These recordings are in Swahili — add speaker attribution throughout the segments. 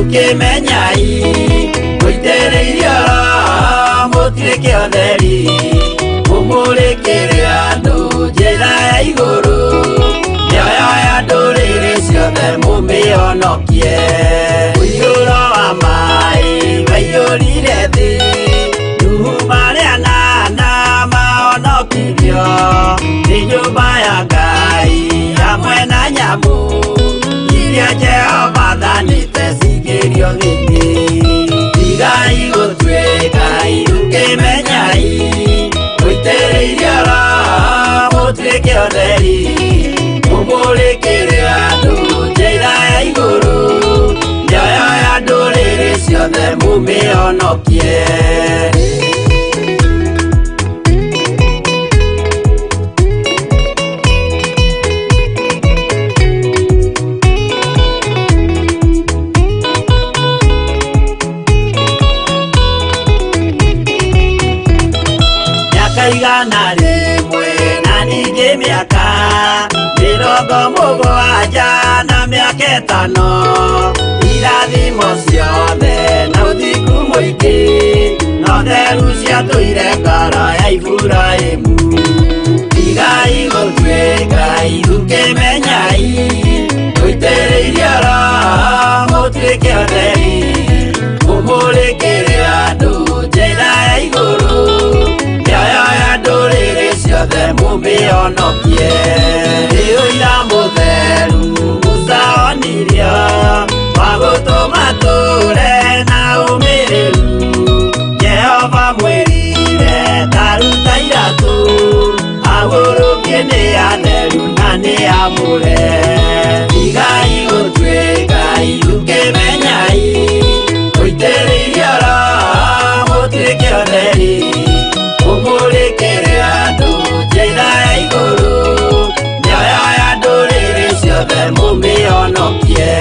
Speaker 1: tukimenyai muitereirio mutirike otheri mumurikire andu njira ya iguru mioyo ya nduriri ciothe mumionokie uiyuro wa mai waiyurire thi nuhu maria nana maonokirio ni nyumba ya Ngai hamwe na nyamu iria Jehova thanĩte cingĩrio thĩinĩ tigai gũtuĩka irukimenyai mũitĩrĩirie roho mũtuĩke ũtheri mũmũrĩkĩre andũ njĩra ya igũrũ mĩoyo ya ndũrĩrĩ ciothe mũmĩonokie igana rimwe na ningĩ mĩaka 70 na mĩaka 5 irathimo ciothe na ũthingu mũingĩ na ũtheru ciatũire ngoro ya Iburahĩmu tigai gũtuĩka irukimenyai mũitĩrĩirie roho mũtuĩke ũtheri mũmũrĩkĩre andũ njĩra ya igũrũ ndũrĩrĩ ciothe mũmĩonokie rĩũira mũtheru Musa onirio wa gũtũma tũre na ũmĩrĩru Jehova mwĩrire taruta iratũ agũrũkie nĩ atheru na nĩ amũre tigai gũtuĩka irukimenyai mũitĩrĩirie roho mũtuĩke ũtheri mũmũrĩkĩre andũ njĩra ya igũrũ mĩoyo ya ndũrĩrĩ ciothe mũmĩonokie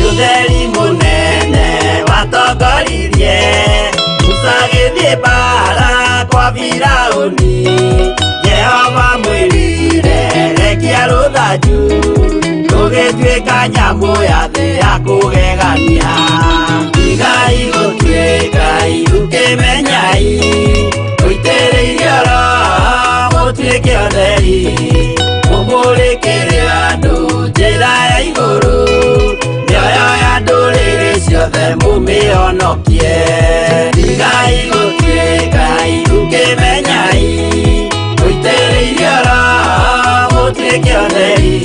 Speaker 1: ũtheri mũnene watongoririe bara kwa Firaũni Jehova mwĩrire rekia rũthanju rũgĩtuĩka nyamũ ya thĩ ya kũgegania tigai gũtuĩka irukimenyai mũitĩrĩirie roho mũtuĩke ũtheri mũmũrĩkĩre andũ njĩra ya igũrũ mĩoyo ya ndũrĩrĩ ciothe mũmĩonokie tigai gũtuĩka irukimenyai mũitĩrĩirie roho mũtuĩke ũtheri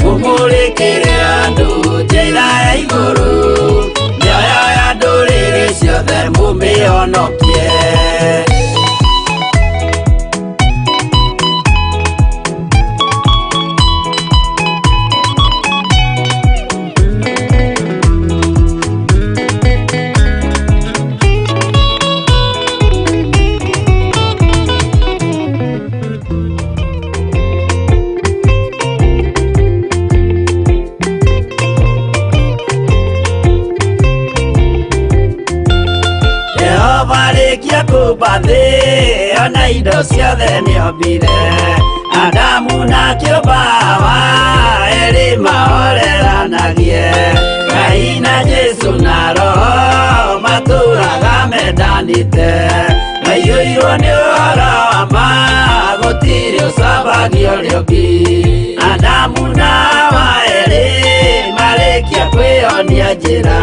Speaker 1: mũmũrĩkĩre andũ njĩra ya igũrũ mĩoyo ya ndũrĩrĩ ciothe mũmĩonokie Kubathi ona indo ciothe nĩombire Adamu na kĩũmba wa erĩ mahoreranagie Ngai na Jesu na roho matũraga mendanĩte maiyũirwo nĩ ũhoro wa ma gũtirĩ ũcambagio ũrĩa ũngĩ Adamu na Hawa erĩ marĩkia kwĩyonia njĩra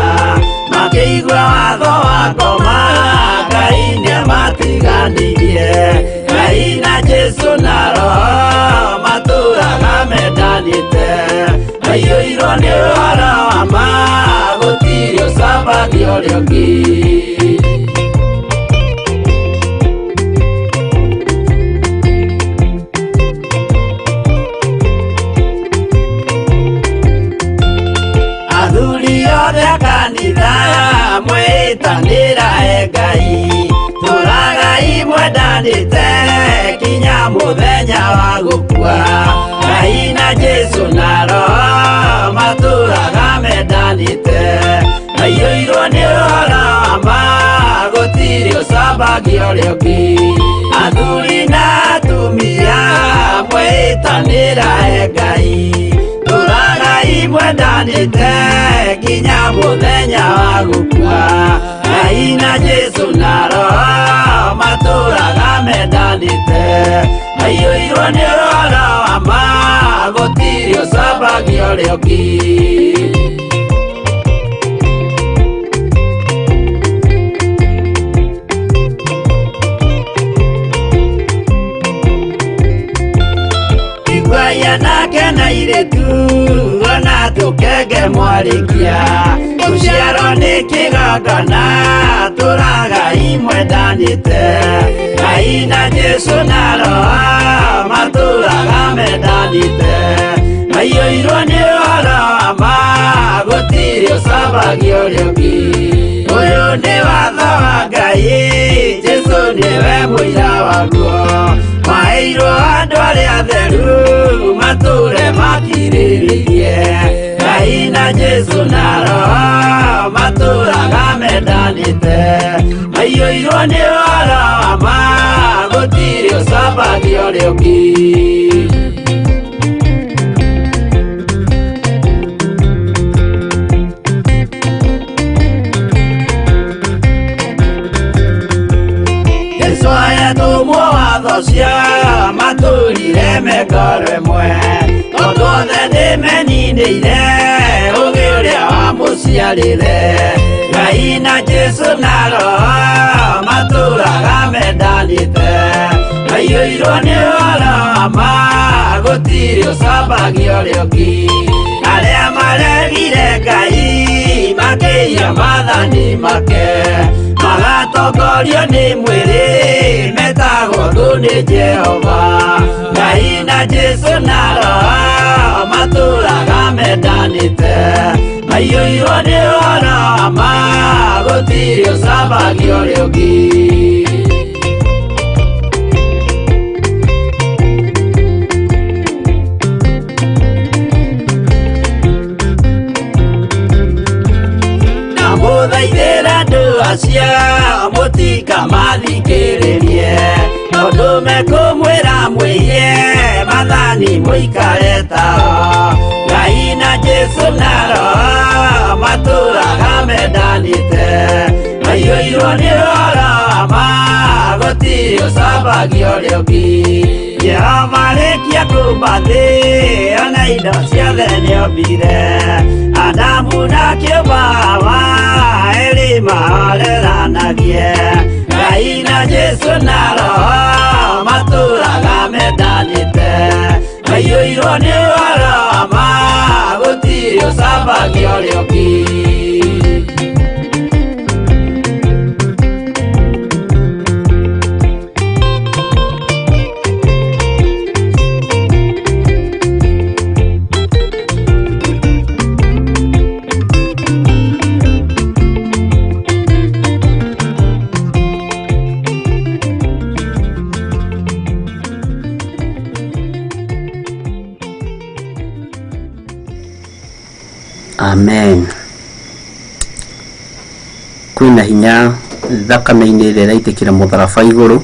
Speaker 1: makĩigua watho wa ngoma Ngai nĩamatiganirie Ngai na Jesu na roho matũraga mendanĩte maiyũirwo nĩ ũhoro wa ma gũtirĩ ũcambagio ũrĩa ũngĩ athuri othe a kanitha mwĩtanĩra Ngai tũragai mwendanĩte kinya mũthenya wa gũkua Ngai na Jesu na roho matũraga mendanite aiyũirwo nĩ ũhoro wa ma gũtirĩ ũcambagio rĩũki athuri na atumia mwĩtanĩra Ngai tũragai mwendanĩte nginya mũthenya wa gũkua Ngai na Jesu na Roho matũraga mendanĩte aiyũirwo nĩ ũhoro wa ma gũtirĩ ũcambagio rĩũki nake na iretu ona tũkenge mwarikia tũciarwo nĩ kĩgongona tũragai mwendanĩte Ngai na Jesu na Roho matũraga mendanĩte aiyũirwo nĩ ũhoro wa ma gũtirĩ ũcambagio rĩũki ũyũ nĩ watho wa Ngai Jesu nĩwe mũira waguo maheirwo andũ arĩa atheru matũre makirĩrĩirie Ngai na Jesu na Roho matũraga mendanĩte aiyũirwo nĩ ũhoro wa ma gũtirĩ ũcambagio rĩũki Yesu ayatũmwo watho cia matũrire mekoro ĩmwe tondũ othe nĩmeninĩire ũgĩ ũrĩa wamũciarire Ngai na Jesu na Roho matũraga mendanĩte aiyũirwo nĩ ũhoro wa ma gũtirĩ ũcambagio rĩũki arĩa maregire Ngai makĩiya maathani make magatongorio nĩ mwĩrĩ metagwo thũ nĩ Jehova Ngai na Jesu na Roho matũraga mendanĩte aiyũirwo nĩ ũhoro wa ma gũtirĩ ũcambagio rĩũki mũthaithĩra andũ acio mũtikamathikĩrĩrie tondũ mekũmwĩra mwĩhie maathani mũikare tao Ngai na Jesu na Roho matũraga mendanĩte aiyũirwo nĩ ũhoro wa ma gũtirĩ ũcambagio rĩũki Jehova arĩkia kũmba thĩ ona indo ciothe nĩombire Adamu na kĩũmba Hawa erĩ mahoreranagie Ngai na Jesu na Roho matũraga mendanĩte aiyũirwo nĩ ũhoro wa ma gũtirĩ ũcambagio rĩũki Amen. Kwĩna hinya thakame-inĩ ĩrĩa ĩraitĩkĩra mũtharaba igũrũ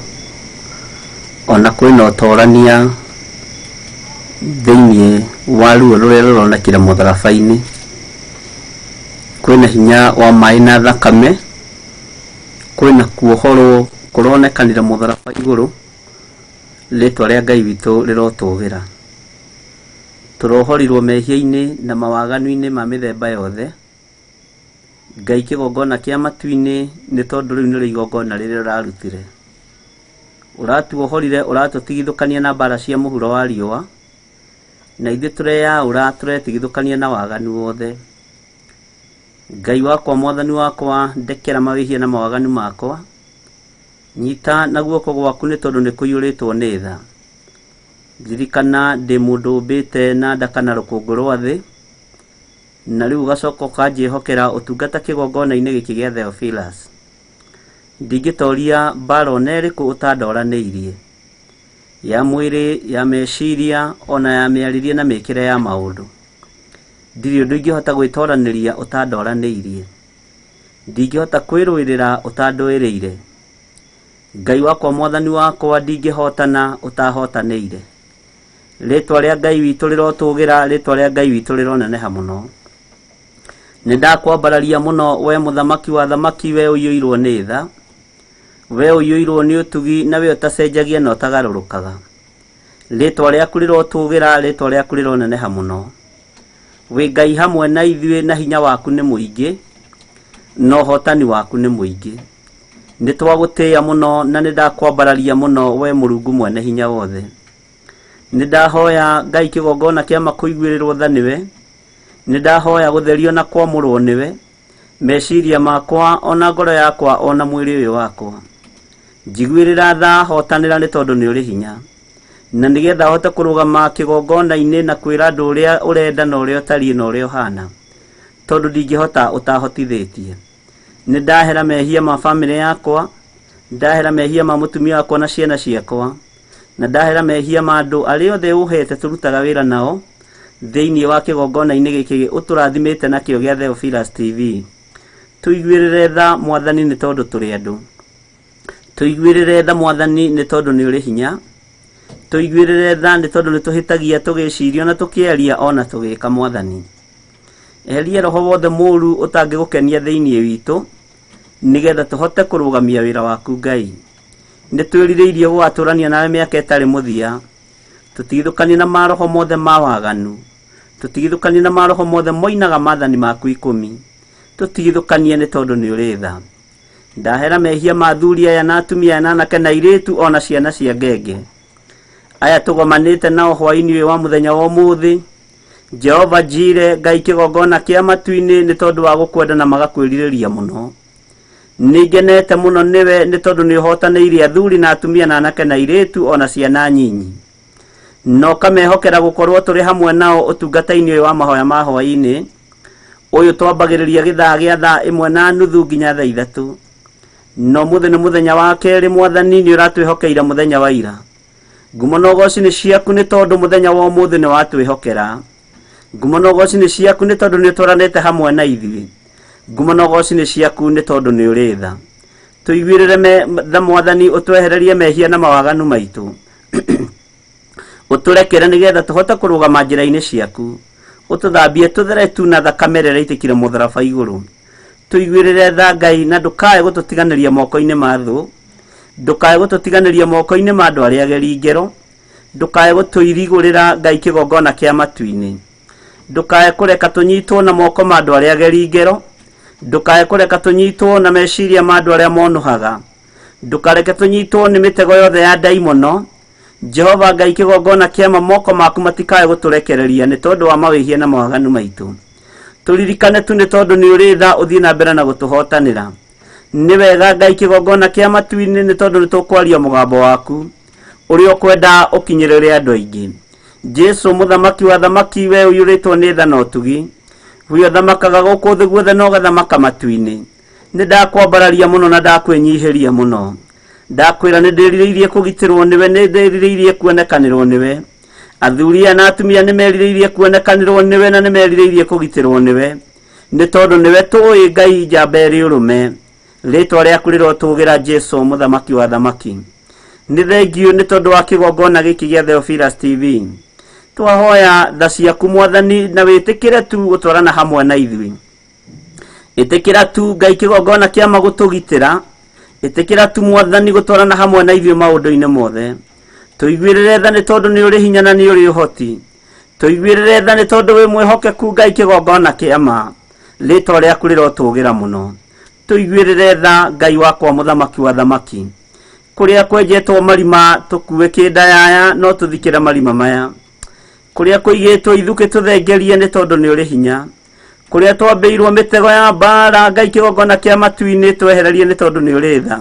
Speaker 1: ona kwĩna ũtorania thĩinĩ wa ruo rũrĩa rũronekire mũtharaba-inĩ kwĩna hinya wa maĩ na thakame kwĩna kuohorwo kũronekanire mũtharaba igũrũ rĩtwa rĩa Ngai witũ rĩrotũgĩra tũrohorirwo mehia-inĩ na mawaganu-inĩ ma mĩthemba yothe Ngai kĩgongona kĩa matu-inĩ nĩ tondũ rĩu nĩrĩo igongona rĩrĩa ũrarutire ũratuohorire ũratũtigithũkania na mbara cia mũhuro wa riũa na ithuĩ tũreyaũra tũretigithũkania na waganu wothe Ngai wakwa mwathani wakwa ndekera mawĩhia na mawaganu makwa nyita na guoko gwaku nĩ tondũ nĩ kũiyũrĩtwo nĩ tha Zirikana ndĩ mũndũ ũmbĩte na ndakana rũkũngũ rwa thĩ na rĩu gacoka kanjĩhokera ũtungata kĩgongona-inĩ gĩkĩ gĩa Theophilus ndingĩtoria mbara ona ĩrĩkũ ũtandoranĩirie ya mwĩrĩ ya meciria ona ya mĩarĩrie na mĩkĩre ya maũndũ ndiri undu ingihota gwitoraniria utandoraniirie, ndingihota kwirwirira utandwiriire. Ngai wakwa mwathani wakwa ndingihotana utahotaniire. Ritwa ria Ngai witu rirotugira, ritwa ria Ngai witu rironeneha muno. Nindakwambararia muno we muthamaki wa thamaki, we uiyuirwo ni tha, we uiyuirwo ni utugi, na we utacenjagia na utagarurukaga. Ritwa riaku rirotugira, ritwa riaku rironeneha muno. We Ngai hamwe na ithuĩ, na hinya waku ni muingi, no hotani waku ni muingi. Nitwagutia muno na nindakwambararia muno we Murungu mwene hinya wothe. Nindahoya Ngai kigongona kia makuiguirirwo tha niwe, nindahoya gutherio na kwamurwo niwe, meciria makwa ona ngoro yakwa ona mwiri uyu wakwa. Njiguirira tha hotanira ni tondu ni uri hinya, na nigetha hote kurugama kigongona-ini na kwira andu uria urenda na uria utari na uria uhana, tondu ndingihota utahotithitie. Nindahera mehia ma family yakwa, ndahera mehia ma mutumia wakwa na ciana ciakwa, na ndahera mehia ma andu aria othe uhete turutaga wira nao thiini wa kigongona-ini giki uturathimite nakio gia Theophilus TV. Tuiguirire tha Mwathani ni tondu turi andu, tuiguirire tha Mwathani ni tondu ni uri hinya, tuiguirire tha ni tondu ni tuhitagia tugiciria na tukiaria ona tugika Mwathani. Eheria roho wothe muru utangigukenia thiini witu, nigetha tuhote kurugamia wira waku Ngai. Nitwiririirie gwaturania nawe miaka itari muthia, tutigithukanie na maroho mothe ma waganu, tutigithukanie na maroho mothe moinaga maathani maku 10, tutigithukanie ni tondu ni uri tha. Ndahera mehia ma athuri aya na atumia na anake na airitu ona ciana cia ngenge, aya tugomanite nao hwai-ini uyu wa muthenya wa umuthi. Jehova Jire, Ngai kigongona kia matu-ini ni tondu wa gukwenda na magakwiririria muno. Ningenete muno niwe ni tondu ni uhotaniire athuri na atumia na anake na airitu ona ciana nyinyi, no kamehokera gukorwo turi hamwe nao utungata-ini uyu wa mahoya ma hwai-ini uyu twambagiriria githaa gia thaa 1:30 nginya thaa 3. No muthi ni muthenya wa keri Mwathani ni uratwihokeira muthenya wa ira. Ngumo na ugoci ni ciaku ni tondu muthenya wa umuthi ni watwihokera. Ngumo na ugoci ni ciaku ni tondu ni twaranite hamwe na ithuĩ. Ngumo na ugoci ni ciaku ni tondu ni uri tha. Tuiguirire tha Mwathani, utwehererie mehia na mawaganu maitu. Uturekere nigetha tuhote kurugama njira-ini ciaku. Ututhambie tuthere tu na thakame ĩrĩa ĩitikire mutharaba iguru. Tuiguirire tha Ngai, na ndukae gututiganiria moko-ini ma thu, ndukae gututiganiria moko-ini ma andu aria ageri ngero, ndukae gutuirigurira Ngai kigongona kia matu-ini, ndukae kureka tunyitwo na moko ma andu aria ageri ngero, ndukae kureka tunyitwo na meciria ma andu aria monuhaga, ndukareke tunyitwo ni mitego yothe ya daimono. Jehova Ngai kigongona kia moko maku matikae guturekereria ni tondu wa mawihia na mawaganu maitu. Turirikane tu ni tondu ni uri tha uthie na mbere na gutuhotanira. Ni wega Ngai kigongona kia matu-ini ni tondu ni tukwaria mugambo waku uria ukwenda ukinyirire andu aingi. Jesu muthamaki wa thamaki, we uyuritwo ni tha na utugi, we thamakaga guku thi guothe no gathamaka matu-ini. Ni ndakwambararia muno na ndakwinyihiria muno. Ndakwira ni ndiririirie kugitirwo niwe, ni ndiririirie kuonekanirwo niwe. Athuri na atumia ni meririirie kuonekanirwo niwe na ni meririirie kugitirwo niwe, ni tondu niwe tui Ngai njamba iri urume. Ritwa riaku rirotugira Jesu muthamaki wa thamaki. Ni thengiu ni tondu wa kigongona giki gia Theophilus TV. Twahoya tha ciaku Mwathani, na witikire tu utwarana hamwe na ithuĩ. Itikira tu Ngai kigongona kia magutugitira, itikira tu Mwathani gutwarana hamwe na ithuĩ maundu-ini mothe. Tuiguirire tha ni tondu ni uri hinya na ni uri uhoti. Tuiguirire tha ni tondu wi mwihokeku Ngai kigongona kia ma. Ritwa riaku rirotugira muno. Tuiguirire tha Ngai wakwa muthamaki wa thamaki. Kuria kwenjetwo marima tukue kindayaya no tuthikire marima maya. Kuria kuigitwo ithuke tuthengerie ni tondu ni uri hinya. Kuria twambiirwo mitego ya mbara Ngai kigongona kia matu-ini twehererie ni tondu ni uri tha.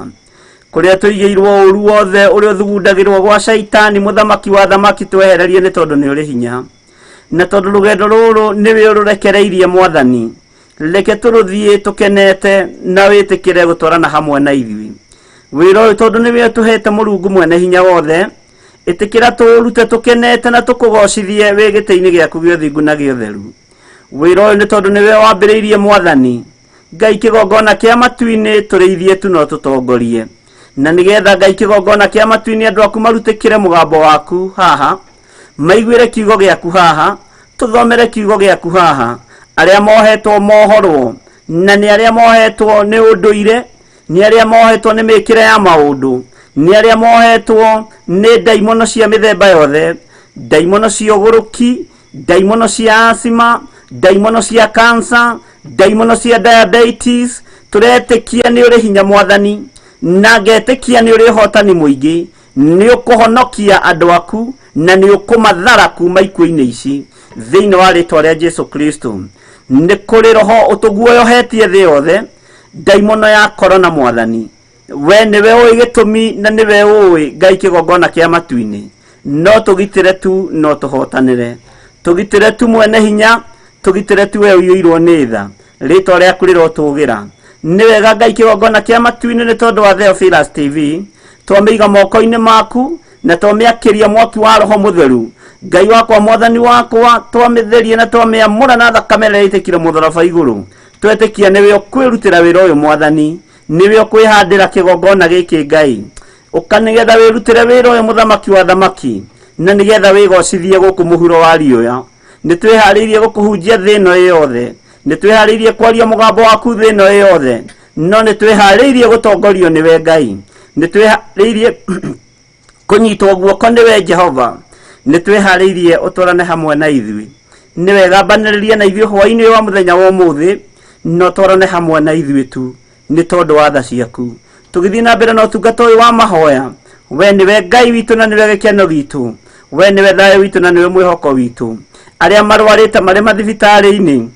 Speaker 1: Kuria tuigirwo uru wothe uri uthugundagirwo gwa shaitani muthamaki wa thamaki twehererie ni tondu ni uri hinya. Na tondu rugendo ruru niwe ururekereirie Mwathani, reke turuthie tukenete na witikire gutwarana hamwe na ithuĩ. Wira uyu tondu niwe tuhete Murungu mwene hinya wothe, itikira turute tukenete na tukugocithie wi giti-ini giaku gia uthingu na gia utheru. wiro ni tondu niwe wambiriirie mwathani Ngai kigongona kia matu-ini tureithie tu no tutongorie na nigetha Ngai kigongona kia matu-ini andu aku marutikire mugambo waku haha maiguire kiugo giaku haha tuthomere kiugo giaku haha aria mohetwo mohorwo na ni aria mohetwo ni unduire ni aria mohetwo ni mikire ya maundu ni aria mohetwo ni daimono cia mithemba yothe daimono cia uguruki daimono cia asima daimono cia cancer daimono cia diabetes turetekia ni uri hinya mwathani na ngetekia ni uri hotani muingi ni ukuhonokia andu aku na ni ukumathara kuma ikuini ici thiini wa ritwa ria Jesu Kristo ni kuri roho utuguoyohetie thi yothe daimono ya corona mwathani we niwe ui gitumi na niwe ui Ngai kigongona kia matu-ini no tugitire tu no tuhotanire tugitire tu mwene hinya tugitire tu we uirwo ni tha ritwa riaku rirotugira ni wega Ngai kigongona kia matu-ini ni tondu wa Theophilus TV twamiiga moko-ini maku na twamiakiria mwaki wa roho mutheru Ngai wakwa mwathani wakwa twamitherie na twamiamura na thakame ria itikire mutharaba iguru twetikia niwe ukwirutira wira uyu mwathani niwe ukwihandira kigongona giki Ngai ukanigetha wirutire wira uyu muthamaki wa thamaki na nigetha wigocithie guku muhuro wa riuya nitwihariirie gukuhunjia thino yothe nitwihariirie kwaria mugambo waku thino yothe no nitwihariirie gutongorio niwe Ngai nitwihariirie kunyitwo guoko niwe Jehova nitwihariirie utwarane hamwe na ithui niwe gambaniririe na ithui hwai-ini wa muthenya wa umuthi no twarane hamwe na ithui tu ni tondu wa tha ciaku tugithii na mbere na utungata uyu wa mahoya we niwe Ngai witu na niwe gikeno gitu we niwe thayo witu na niwe mwihoko witu aria marwarite mari mathibitari-ini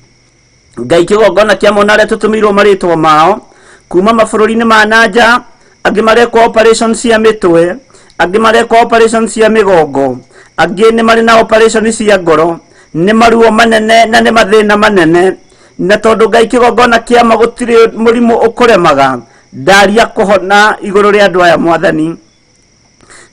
Speaker 1: Ngai kigongona kia mona aria tutumirwo maritwo mao kuma mabururi-ini ma nanja angi mareko operation cia mitwe angi mareko operation cia migongo angi ni mari na operation cia ngoro ni maruo manene na ni mathina manene na tondu Ngai kigongona kia magutiri murimu ukuremaga ndaria kuhona iguru ria andu aya mwathani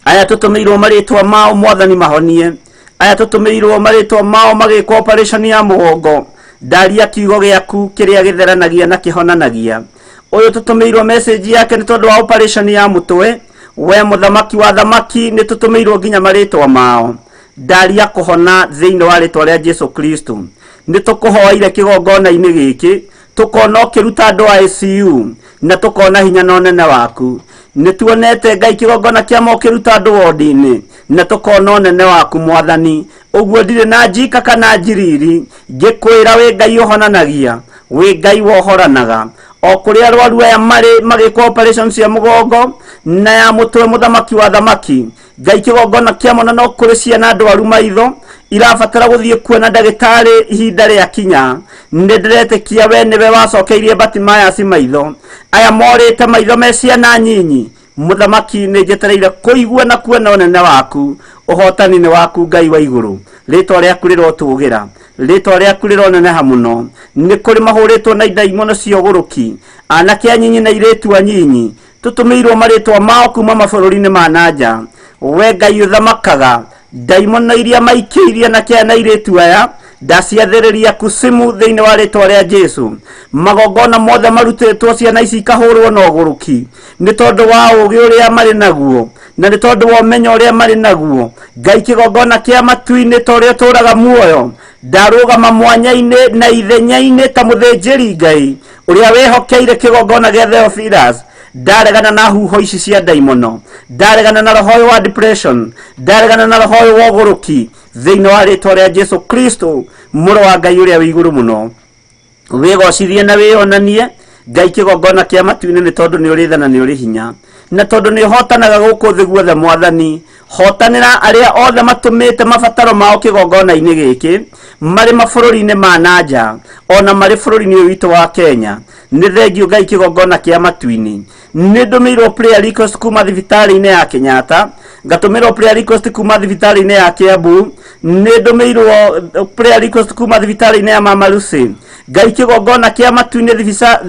Speaker 1: aya tutumirwo maritwa mao mwathani mahonie aya tutumirwo maritwa mao magiko operation ya mugongo ndaria kiugo giaku kiria githeranagia na kihonanagia uyu tutumirwo message yake ni tondu wa operation ya mutwe we muthamaki wa thamaki ni tutumirwo nginya maritwa mao ndaria kuhona thiini wa ritwa ria Jesu Kristo ni tukuhoire kigongona-ini giki tukona ukiruta andu a ICU na tukona hinya na unene waku ni tuonete Ngai kigongona kia mokiruta andu wodi-ini na tukona unene waku mwathani uguo ndire na njika kana njiriri ngikwira we Ngai uhonanagia we Ngai wohoranaga o kuria arwaru aya mari magiko operation cia mugongo na ya mutwe muthamaki wa thamaki Ngai kigongona kia mona no kuri ciana ndwaru maitho irabatara guthie kuona ndagitari ihinda ria kinya ndiretekia we niwe wacokeirie Bartimaeus maitho aya morite maitho me ciana nyinyi muthamaki ni njetereire kuigua na kuona unene waku uhotani ni waku Ngai wa iguru ritwa riaku rirotugira ritwa riaku rironeneha muno ni kuri mahuritwo na daimono cia uguruki anake anyinyi na iretu anyinyi tutumirwo maritwa mao kuma mabururi-ini ma nanja we Ngai uthamakaga daimono iria maikiirie na kia na iretu aya ndaciathiriria kusimu thiini wa ritwa ria Jesu magongona mothe marutitwo ciana ici ikahurwo na uguruki ni tondu wa ugi uria mari naguo na ni tondu wa umenyo uria mari naguo Ngai kigongona kia matu-ini toria turaga muoyo ndarugama mwanya-ini na ithenya-ini ta muthinjiri Ngai uria wehokeire kigongona gia Theophilus ndaregana na huho ici cia daimono ndaregana na roho wa depression ndaregana na roho wa uguruki thiini wa ritwa ria Jesu Kristo muru wa Ngai uria wi iguru muno wigocithie na wionanie Ngai kigongona kia matu-ini ni tondu ni uri tha na ni uri hinya na tondu ni hotanaga guku thi guothe mwathani hotanira aria othe matumite mabataro mao kigongona-ini giki mari mabururi-ini ma nanja ona mari bururi-ini witu wa Kenya ni thengio Ngai kigongona kia matu-ini ni ndumirwo prayer request kuma thibitari-ini ya Kenyatta ngatumirwo prayer request kuma thibitari-ini ya Kiambu Nindumirwo prayer request kuma thibitari-inĩ ya Mama Lucy. Ngai kĩgongona kĩa matu-inĩ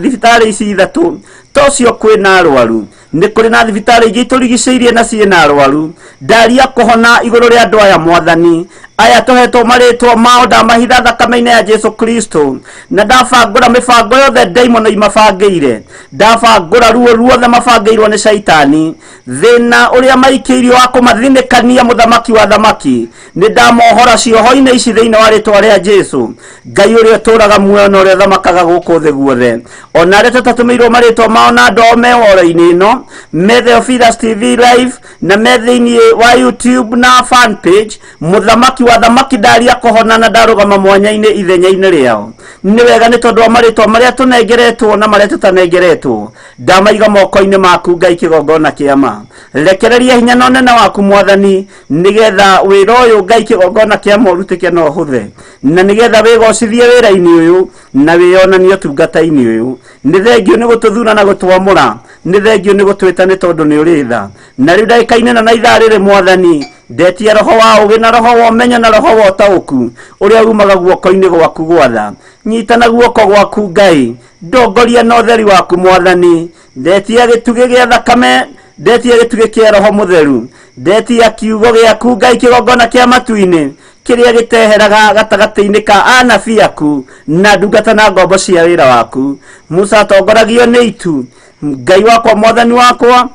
Speaker 1: thibitari ici ithatu tocio kwĩna arwaru. Nĩ kũrĩ na thibitari ingĩ tũrigicĩirie na ciĩna arwaru. Ndaria kũhona igũrũ rĩa andũ aya Mwathani. Aya tũhetwo marĩtwa mao ndamahitha thakame-inĩ ya Jesu Kristo. Na ndabangũra mĩbango yothe ndaimono imabangĩire. Ndabangũra ruo ruothe mabangĩirwo nĩ Shaitani. Thĩna ũrĩa maikĩirio wa kũmathinĩkania mũthamaki wa thamaki. Nĩ ndamohora cioho-inĩ ici thĩinĩ wa rĩtwa rĩa Jesu. Ngai ũrĩa ũtũũraga muoyo na ũrĩa ũthamakaga gũkũ thĩ guothe. Ona arĩa tũtatũmĩirwo marĩtwa mao na andũ ao me woro-inĩ ĩno, me the Offidas TV live na me thĩinĩ wa YouTube na fan page, mũthamaki wa thamaki ndaria kũhona na ndarũgama mwanya-inĩ ithenya-inĩ rĩao. Nĩ wega nĩ tondũ wa marĩtwa marĩa tũnengeretwo na marĩa tũtanengeretwo. Ndamaiga moko-inĩ maku Ngai kĩgongona kĩa ma. Rekereria hinya na ũnene waku Mwathani, nĩgetha wĩra ũyũ Ngai kĩgongona kĩa ma ũrutĩke na ũhũthe. Na nĩgetha wĩgocithie wĩra-inĩ ũyũ na wĩonanie ũtungata-inĩ ũyũ. Nĩ thengio nĩ gũtũthura na gũtwamũra. Nĩ thengio nĩ gũtwĩta nĩ tondũ nĩ ũrĩ tha. Na rĩu ndagĩka-inĩ na ithaa rĩrĩ Mwathani, ndetia roho wa ũgĩ na roho wa ũmenyo na roho wa ũtaũku ũrĩa umaga guoko-inĩ gwaku gwatha. Nyitana guoko gwaku Ngai, ndongoria na ũtheri waku Mwathani. Ndetia gĩtugĩ gĩa thakame, ndetia gĩtugĩ kĩa roho mũtheru, ndetia kiugo gĩaku Ngai kĩgongona kĩa matu-inĩ kĩrĩa gĩteheraga gatagatĩ-inĩ ka anabii aku na ndungata na ngombo cia wĩra waku. Musa atongoragio nĩ itu. Ngai wakwa Mwathani wakwa,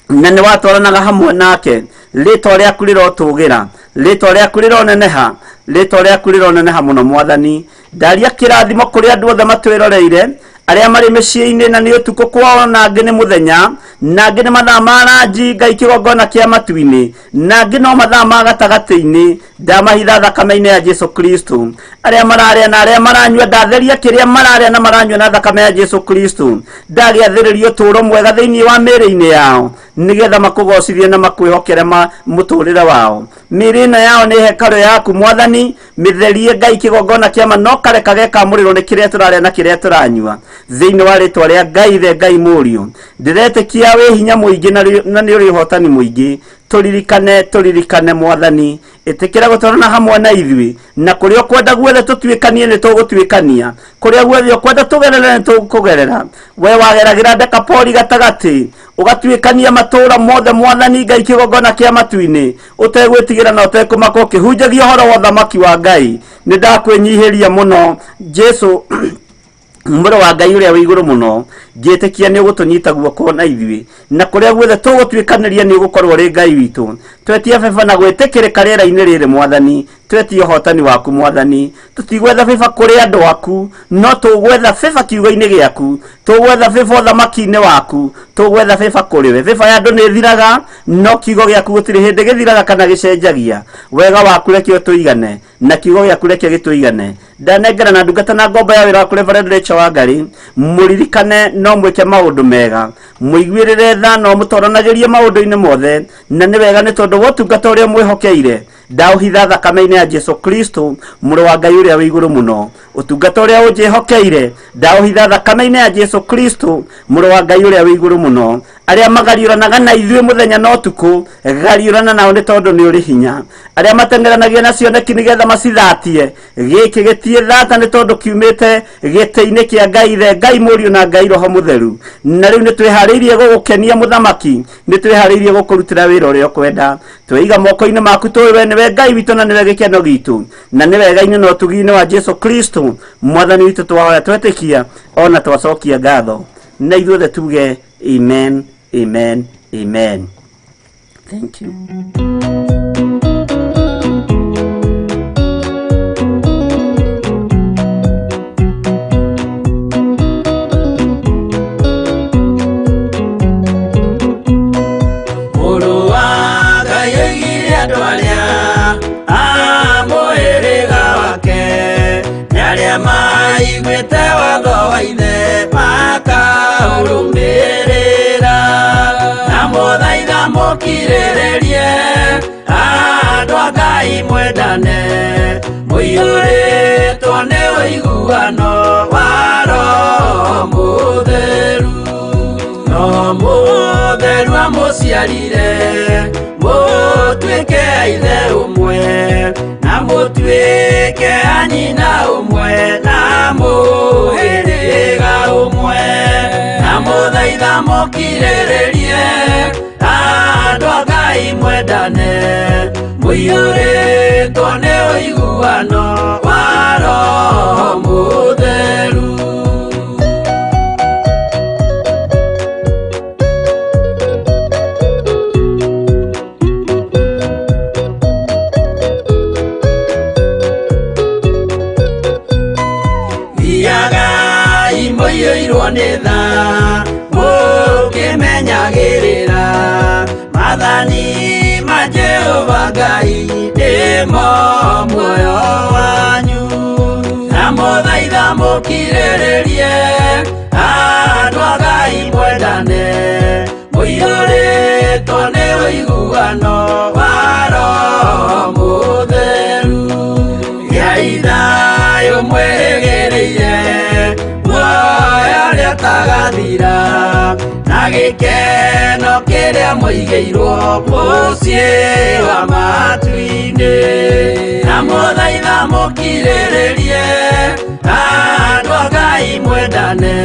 Speaker 1: na nĩ watwaranaga hamwe nake. Rĩtwa rĩaku rĩrotũgĩra, rĩtwa rĩaku rĩroneneha, rĩtwa rĩaku rĩroneneha mũno Mwathani. Ndaria kĩrathimo kũrĩ andũ othe matwĩroreire, arĩa marĩ mĩciĩ-inĩ na nĩ ũtukũ kwao, na angĩ nĩ mũthenya, na angĩ nĩ mathaa ma ranji Ngai kĩgongona kĩa matu-inĩ, na angĩ no mathaa ma gatagatĩ-inĩ. Ndamahitha thakame-inĩ ya Jesu Kristo. Arĩa mararĩa na arĩa maranyua, ndatheria kĩrĩa mararĩa na maranyua na thakame ya Jesu Kristo. Ndagĩathĩrĩria ũtũũro mwega thĩinĩ wa mĩĩrĩ-inĩ yao, nĩgetha makũgocithie na makwĩhokere mũtũũrĩre wao. Mĩĩrĩ ĩno yao nĩ hekarũ yaku Mwathani. Mĩtherie Ngai kĩgongona kĩa ma, no karekage kamũrĩrwo nĩ kĩrĩa tũrarĩa na kĩrĩa tũranyua thĩinĩ wa rĩtwa rĩa Ngai Ithe Ngai Mũriũ. Ndĩretĩkia wĩ hinya mũingĩ na nĩ ũrĩ ũhotani mũingĩ. Tũririkane Mwathani, ĩtĩkĩra gũtwarana hamwe na ithuĩ, na kũrĩa ũkwenda guothe tũtuĩkanie nĩ tũgũtuĩkania, kũrĩa guothe ũkwenda tũgerere nĩ tũkũgerera. We wageragĩra Dekapoli gatagatĩ, ũgatuĩkania matũũra mothe Mwathani Ngai kĩgongona kĩa matu-inĩ, ũtegwĩtigĩra na ũtekũmaka ũkĩhunjagia ũhoro wa ũthamaki wa Ngai. Nĩ ndakwĩnyihĩria mũno Jesu Mbere wa Ngai ũrĩa wĩ igũrũ mũno. Ngĩtĩkia nĩ ũgũtũnyita guoko na ithuĩ, na kũrĩa guothe tũgũtuĩkanĩria nĩ ũgũkorwo ũrĩ Ngai witũ. Twetie beba na gwĩtĩkĩrĩka rĩera-inĩ rĩrĩ Mwathani. Twetie ũhotani waku Mwathani. Tũtigwetha beba kũrĩ andũ aku, no tũgwetha beba kiugo-inĩ gĩaku, tũgwetha beba ũthamaki-inĩ waku, tũgwetha beba kũrĩ we. Beba ya andũ nĩ ĩthiraga, no kiugo gĩaku gũtirĩ hĩndĩ gĩthiraga kana gĩcenjagia. Wega waku reke ũtũigane, na kiugo gĩaku reke gĩtũigane. Ndanengera na ndungata na ngombo ya wĩra waku Reverend Rachel Wangari, mũririkane no mwĩke maũndũ mega, mũiguĩrĩre tha no mũtwaranagĩrie maũndũ-inĩ mothe, na nĩ wega nĩ tondũ wa ũtungata ũrĩa mwĩhokeire. Ndaũhitha thakame-inĩ ya Jesu Kristo, Mũrũ wa Ngai ũrĩa wĩ igũrũ mũno. Ũtungata ũrĩa ũnjĩhokeire, ndaũhitha thakame-inĩ ya Jesu Kristo, Mũrũ wa Ngai ũrĩa wĩ igũrũ mũno. Arĩa magariũranaga na ithuĩ mũthenya na ũtukũ, gariũrana nao nĩ tondũ nĩ ũrĩ hinya. Arĩa mateng'eranagia na cioneki nĩgetha macithatie, gĩkĩ gĩtiĩ thata nĩ tondũ kiumĩte gĩtĩ-inĩ kĩa Ngai Ithe Ngai Mũriũ na Ngai Roho Mũtheru. Na rĩu nĩ twĩharĩirie gũgũkenia Mũthamaki, nĩ twĩharĩirie gũkũrutĩra wĩra ũrĩa ũkwenda. Tweiga moko-inĩ maku tũĩ we nĩwe Ngai witũ na nĩwe gĩkeno gitũ, na nĩ wega-inĩ na ũtugi-inĩ wa Jesu Kristo Mwathani witũ twahoya twetĩkia ona twacokia ngatho. Na ithuothe tuge amen, amen, amen. Thank you.
Speaker 2: Mokirĩrĩrie andũ a Ngai mwendane, mũiyũrĩtwo nĩ ũiguano wa Roho Mũtheru. Roho Mũtheru amũciarire mũtuĩke a ithe ũmwe. mukirĩrĩrie andũ a Ngai mwendane mũiyũrĩtwo nĩ ũiguano wa Roho Mũtheru. Thiagai mũiyũirwo nĩ tha mũkĩmenyagĩrĩra mathani ma Jehova Ngai ndĩmo muoyo wanyu, na mũthaitha mũkirĩrĩrie andũ a Ngai mwendane mũiyũrĩtwo nĩ ũiguano wa Roho Mũtheru. Gĩai thayũ mwĩrĩgĩrĩire muoyo ũrĩa ũtagathira na gĩkeno kĩrĩa mũigĩirwo mũciĩ wa matu-inĩ, na mũthaitha mũkirĩrĩrie andũ a Ngai mwendane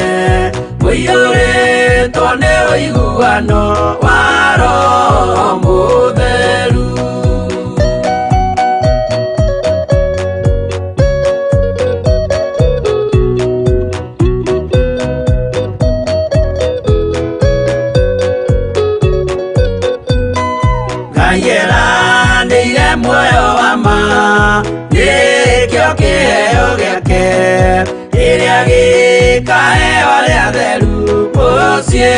Speaker 2: mũiyũrĩtwo nĩ ũiguano wa Roho Mũtheru. Nĩire muoyo wa ma nĩkĩo kĩheo gĩake kĩrĩa gĩkaheo arĩa atheru mũciĩ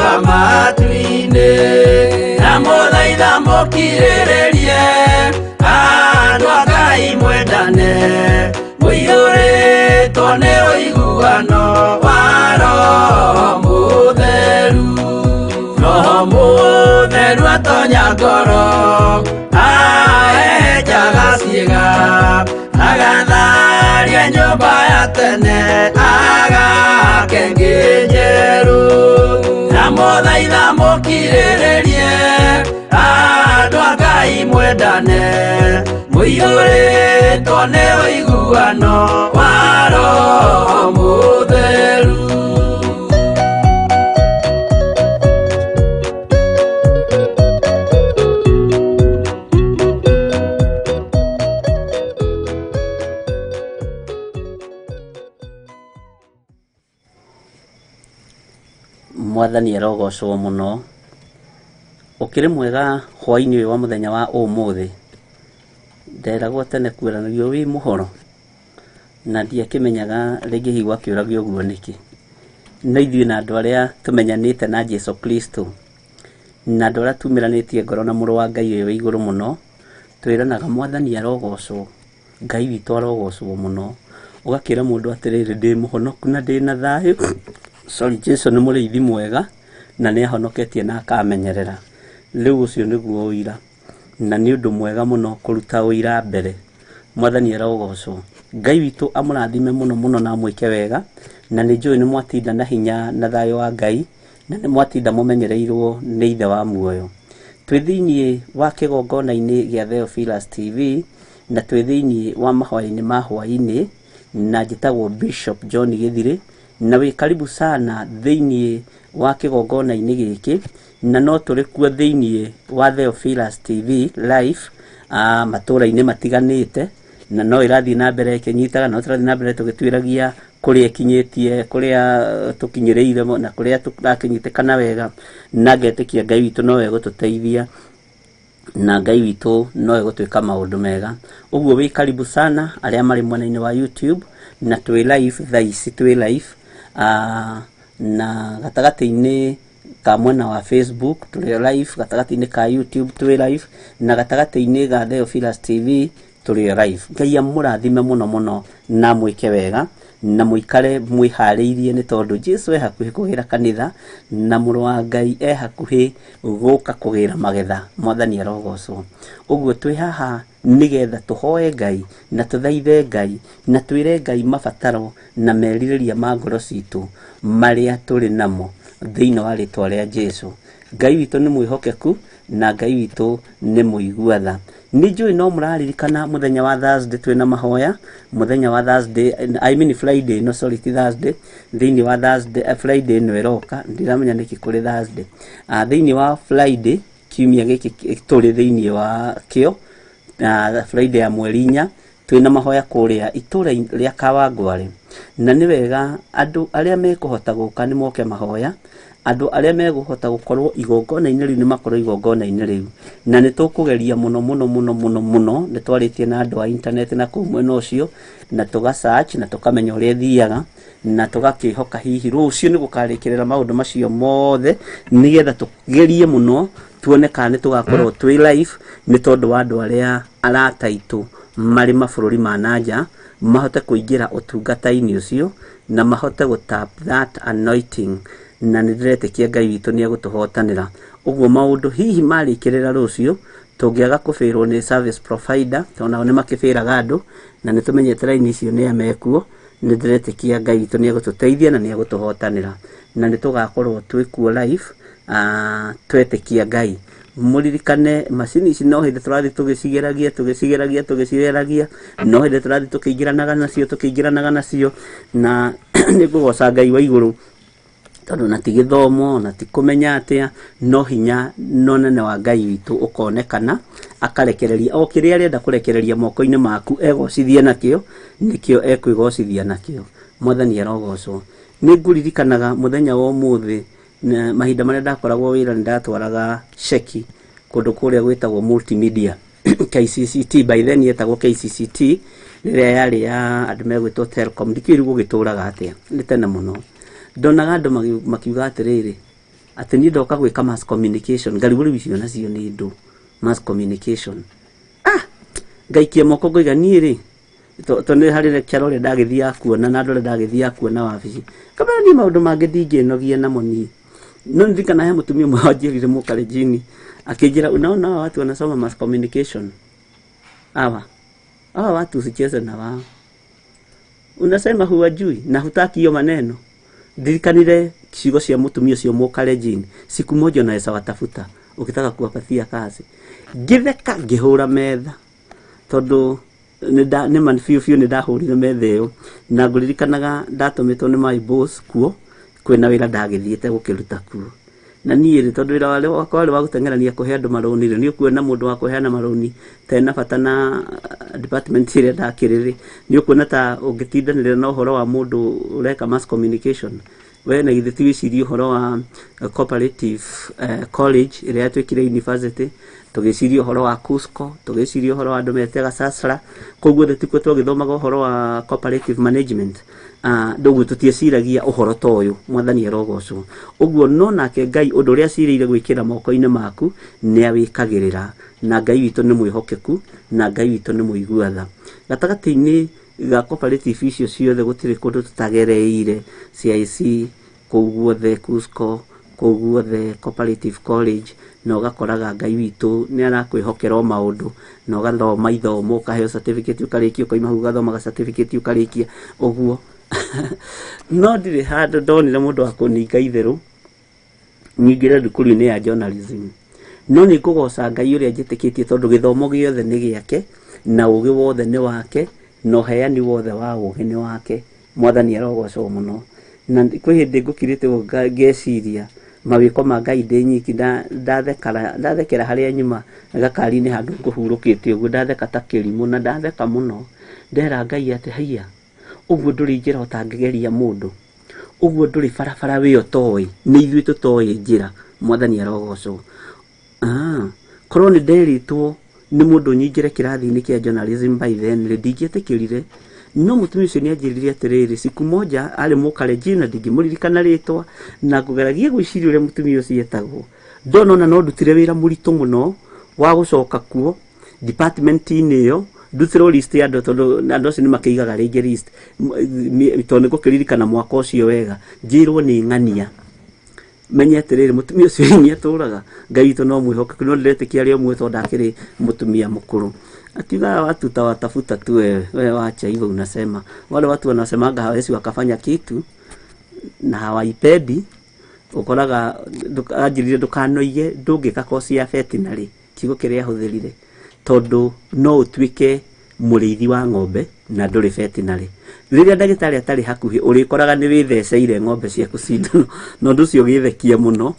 Speaker 2: wa matu-inĩ, na mũthaitha mũkirĩrĩrie andũ a Ngai mwendane mũiyũrĩtwo nĩ ũiguano wa Roho Mũtheru. Roho Mũtheru atonya ngoro ahejaga ciĩga agatharia nyũmba ya tene agake ngĩ njerũ, na mũthaitha mũkirĩrĩrie andũ a Ngai mwendane mũiyũrĩtwo nĩ ũiguano wa Roho Mũtheru.
Speaker 1: Mwathani arogocwo muno. Ukiri mwega hwai-ini uyu wa muthenya wa umuthi. Nderagwo tene kuranagio wi muhoro na ndiakimenyaga ringi higwa kiuragio guo niki. No ithuĩ na andũ arĩa tumenyanĩte na Jesu Kristo na andũ arĩa tumiranĩtie ngoro na mũrũ wa Ngai ũyũ igũrũ mũno twĩranaga Mwathani arogocwo, Ngai witũ arogocwo mũno. Ugakĩra mũndũ atĩrĩrĩ ndĩ mũhonoku na ndĩ na thayũ. Jesu nĩ mũrĩithi mwega na nĩ ahonoketie na akamenyerera. Rĩu ũcio nĩguo ũira na nĩ ũndũ mwega mũno kũruta ũira mbere. Mwathani arogocwo. Ngai witũ amũrathime mũno mũno na mwĩke wega, na nĩ njũĩ nĩ mwatinda na hinya na thayũ wa Ngai na nĩ mwatinda mũmenyereirwo nĩ ithe wa muoyo. Twĩ thĩinĩ wa kĩgongona-inĩ gĩa Theophilus TV na twĩ thĩinĩ wa mahoya-inĩ ma Hwai-ini na njĩtagwo Bishop John Githiri, na wĩ karibu sana thĩinĩ wa kĩgongona-inĩ gĩkĩ, na no tũrĩ kuo thĩinĩ wa Theophilus TV live matũra-inĩ matiganĩte, na no ĩrathiĩ na mbere ĩkĩnyitaga, no tũrathiĩ na mbere tũgĩtuĩragia kũrĩa ĩkinyĩtie, kũrĩa tũkinyĩrĩire na kũrĩa tũrakĩnyitĩkana wega, na ngetĩkia Ngai witũ no egũtũteithia na Ngai witũ no egũtwĩka maũndũ mega. Ũguo wĩ karibu sana arĩa marĩ mwena-inĩ wa YouTube na twĩ live thaa ici twĩ live na gatagati-inĩ ka mwena wa Facebook tũrĩ live, gatagati-inĩ ka YouTube twĩ live na gatagati-inĩ ga Theophilus TV tũrĩ live. Ngai amũrathime mũno mũno na mwĩke wega na muikare mwĩharĩirie nĩ tondũ Jesu hakuhĩ kũgĩra kanitha na mũrũ wa Ngai hakuhĩ gũka kũgĩra magetha. Mwathani arogocwo. Ũguo twĩ haha nigetha tũhoe Ngai na tũthaithe Ngai na twĩre Ngai mabataro na merirĩria ma ngoro citũ marĩa tũrĩ namo thĩinĩ wa rĩtwa rĩa Jesu. Ngai witũ nĩ mwĩhokeku na Ngai witũ nĩ mũigua tha. Nijui no muraririkana muthenya wa Thursday twina mahoya, muthenya wa Thursday, I mean Friday, no sorry ti Thursday, thiini wa Thursday, Friday no eroka, ndiramenya niki kuri Thursday. Thiini wa Friday kiumia giki turi thiini wa kio, Friday ya mweri 4 twina mahoya kuria itura ria Kawangware, na ni wega andu aria mekuhota guka ni moke mahoya, andu aria meguhota gukorwo igongona-ini riu ni makorwo igongona-ini riu, na ni tukugeria muno ni twaritie na andu a internet na ku mwena ucio, na tuga search na tukamenya uria thiaga, na tugakihoka hihi rucio ni gukarikirira maundu macio mothe nigetha tugerie muno tuone kana ni tugakorwo twi live, ni tondu wa andu aria arataitu mari mabururi ma nanja mahote kuingira utungata-ini ucio na mahote gutap that anointing, na ndiretikia Ngai witu ni agutuhotanira. Uguo maundu hihi marikirira rucio tungiaga kufirwo ni service provider, tona ni makifiraga andu na ni tumenyete line icio ni amekuo, ni ndiretikia Ngai witu ni agututeithia na ni agutuhotanira, na ni tugakorwo twikuo live twetikia Ngai. Muririkane macini ici no hindi turathi tugicigeragia no hindi turathi tukiingiranaga nacio na ni gugoca Ngai wa iguru, tondu na ti githomo na ti kumenya atia, no hinya no nene wa Ngai witu ukonekana akarekereria o kiria arenda kurekereria moko-ini maku egocithie nakio, nikio ekwigocithia nakio. Mwathani arogocwo. Ni nguririkanaga muthenya wa umuthi mahinda maria ndakoragwo wira ndatwaraga sheki kundu kuria gwitagwo multimedia KCCT, by then yetagwo KCCT, riria yari ya andu megwitwo Telcom, ndikiru gugituraga atia ni tene muno. Ndonaga andu makiuga atiriri ati ni ndoka gwika mass communication, ngariguru icio nacio ni ndu mass communication. Ngaikia moko ngoiga ni ri to ni hari lecture ore ndagithia kuona na ndore ndagithia kuona wabici kamera ni maundu mangi ndingenogia namo ni no ndikana he mutumia mwe wajirire mukarejini akijira unaona watu wanasoma mass communication hawa watu usicheze na wao, unasema huwajui na hutaki hiyo maneno. Ndirikanire kishigo cia mutumia cio mukarejini, siku moja unaweza watafuta ukitaka kuwapatia kazi. Githeka ngihura metha tondu ni man fiu ni ndahurire metha iyo, na nguririkanaga ndatumitwo ni my boss kuo kwina wira ndagithiete gukiruta kuo, na niĩ ri tondu wira wale wa gutengerania kuhe andu maroni ri ni kuona mundu wa kuheana maroni tena bata na department ire ndakiriri, ni ukuona ta ungitindanira na uhoro wa mundu ureka mass communication we na githiti wicirie uhoro wa cooperative college ire yatwikire university, tugicirie uhoro wa Cusco, tugicirie uhoro wa andu metega sasra, koguo thikwe twagithomaga uhoro wa cooperative management. Ndogu tutieciragia uhoro ta uyu. Mwathani arogocwo. Uguo no nake Ngai undu uria cireire gwikira moko-ini maku ni awikagirira, na Ngai witu ni mwihokeku, na Ngai witu ni muiguatha. Gatagati-ini ga cooperative icio ciothe gutiri kundu tutagereire, CIC kuguothe, Cusco kuguothe, cooperative college, na ugakoraga Ngai witu ni arakwihokera maundu, na ugathoma ithomo ukaheo certificate ukarikia, ukaima hau ugathoma certificate ukarikia. Uguo no ndire handu ndonire mundu wa kuninga itheru nyingire thukuru-ini ya journalism, no ni kugoca Ngai uria njitikitie tondu githomo giothe ni giake, na ugi wothe ni wake, no heani wothe wa ugi ni wake. Mwathani arogocwo muno. Na kwi hindi ngukirite ngeciria mawiko ma Ngai ndi nyiki, ndathekera haria nyuma gakari-ini handu nguhurukite uguo, ndatheka ta kirimu na ndatheka muno, ndera Ngai ati haiya uguo nduri njira utangigeria mundu, uguo nduri barabara wio toi, ni ithui tutoi njira. Mwathani arogocwo. Korwo ni nderitwo ni mundu nyingire kirathi-ini kia journalism by then ri ndingietikirire, no mutumia ucio ni anjirire atiriri, siku moja ari mukarejini na ndingimuririkana ritwa, na ngugeragia gwiciria uria mutumia ucio etagwo, ndonona no ndutire wira muritu muno wa gucoka kuo department-ini iyo, ndutirwo list ya andu tondu andu acio ni makiigaga ringi list tondu ngukiririkana mwaka ucio wega, njirwo ni ng'ania menye atiriri mutumia ucio ni aturaga, Ngai witu no mwihokeku, no ndiretikia aria umwe tondu akiri mutumia mukuru. Akiuga watu tawatafuta tu wewe wacha hivyo unasema. Wale watu wanasemanga hawezi wakafanya kitu na hawaipendi, ukoraga ajirire ndukanoige ndungika kosi ya veterinary kigo kiria huthirire tondu no utuike muriithi wa ng'ombe na nduri veterinary. Riria ndagitari atari hakuhi urikoraga ni witheceire ng'ombe ciaku cindano no ndu cio githekia muno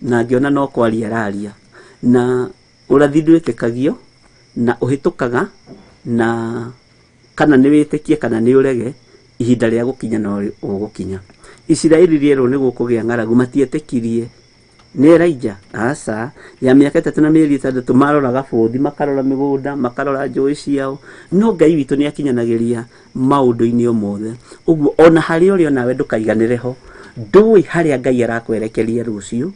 Speaker 1: na ngiona no kwaria raria na urathi ndwikikagio na uhitukaga na kana ni witikie kana ni urege ihinda ria gukinya no ugukinya. Isiraeli riero ni gukugia ng'aragu matietikirie ni Elijah asa ya miaka 3 na mieri 6 maroraga buthi makarora migunda makarora njui ciao no Ngai witu ni akinyanagiria maundu-ini omothe. Uguo ona hari uri nawe ndukaiganire ho ndui haria Ngai arakwerekeria rucio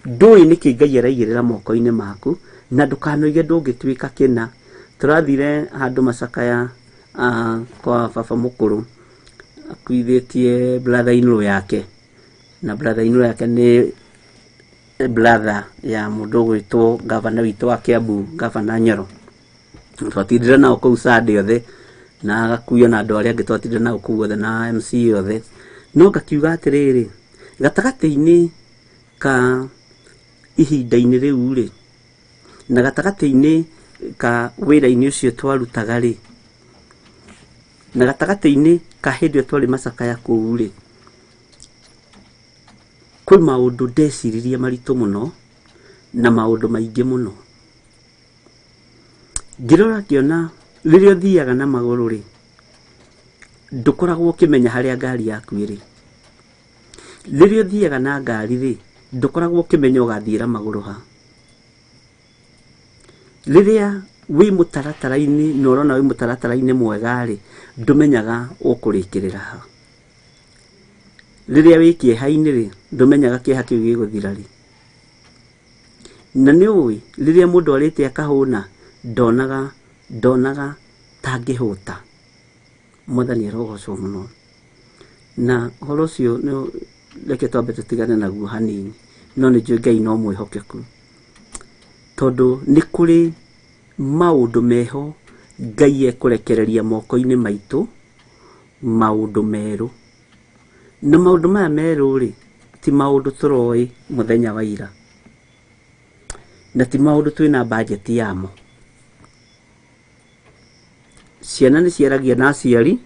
Speaker 1: ndui niki Ngai araigirira moko-ini maku na ndukanoige ndungituika kina. Turathire handu macakaya kwa baba mukuru akuithitie brother in-law yake na brother in-law yake ni brother ya mundu gwitwo governor witu wa Kiambu, governor Nyoro. Twatindire nao kuu Sunday othe na agakuyo na andu aria angi twatindire nao kuu othe na MC othe. No ngakiuga atiriri gatagati-ini ka ihinda-ini riu ri na gatagati-ini ka wira-ini ucio twarutaga ri na gatagati-ini ka hindi twari macakaya kuu ri kwi maundu ndeciririe maritu muno na maundu maingi muno. Ngirora ngiona riria thiaga na maguru ri ndukoragwo ukimenya haria ngari yaku iri. Riria thiaga na ngari ri ndukoragwo ukimenya ugathiira maguru ha. Riria wi mutaratara-ini no urona wi mutaratara-ini mwega ri ndumenyaga ukurikirira ha. Riria wi kieha-ini ri ndumenyaga kieha kiu giguthira ri. Na ni ui riria mundu arite akahuna ndonaga tangihuta. Mwathani arogocwo muno na horo cio no reke twambe tutigane naguo hanini no ni njui Ngai no mwihokeku tondu ni kuri maundu meho Ngai ekurekereria moko-ini maitu maundu meru na maundu maya meru ri ti maundu turoi muthenya wa ira na ti maundu twina budget yamo. Ciana ni ciaragia na aciari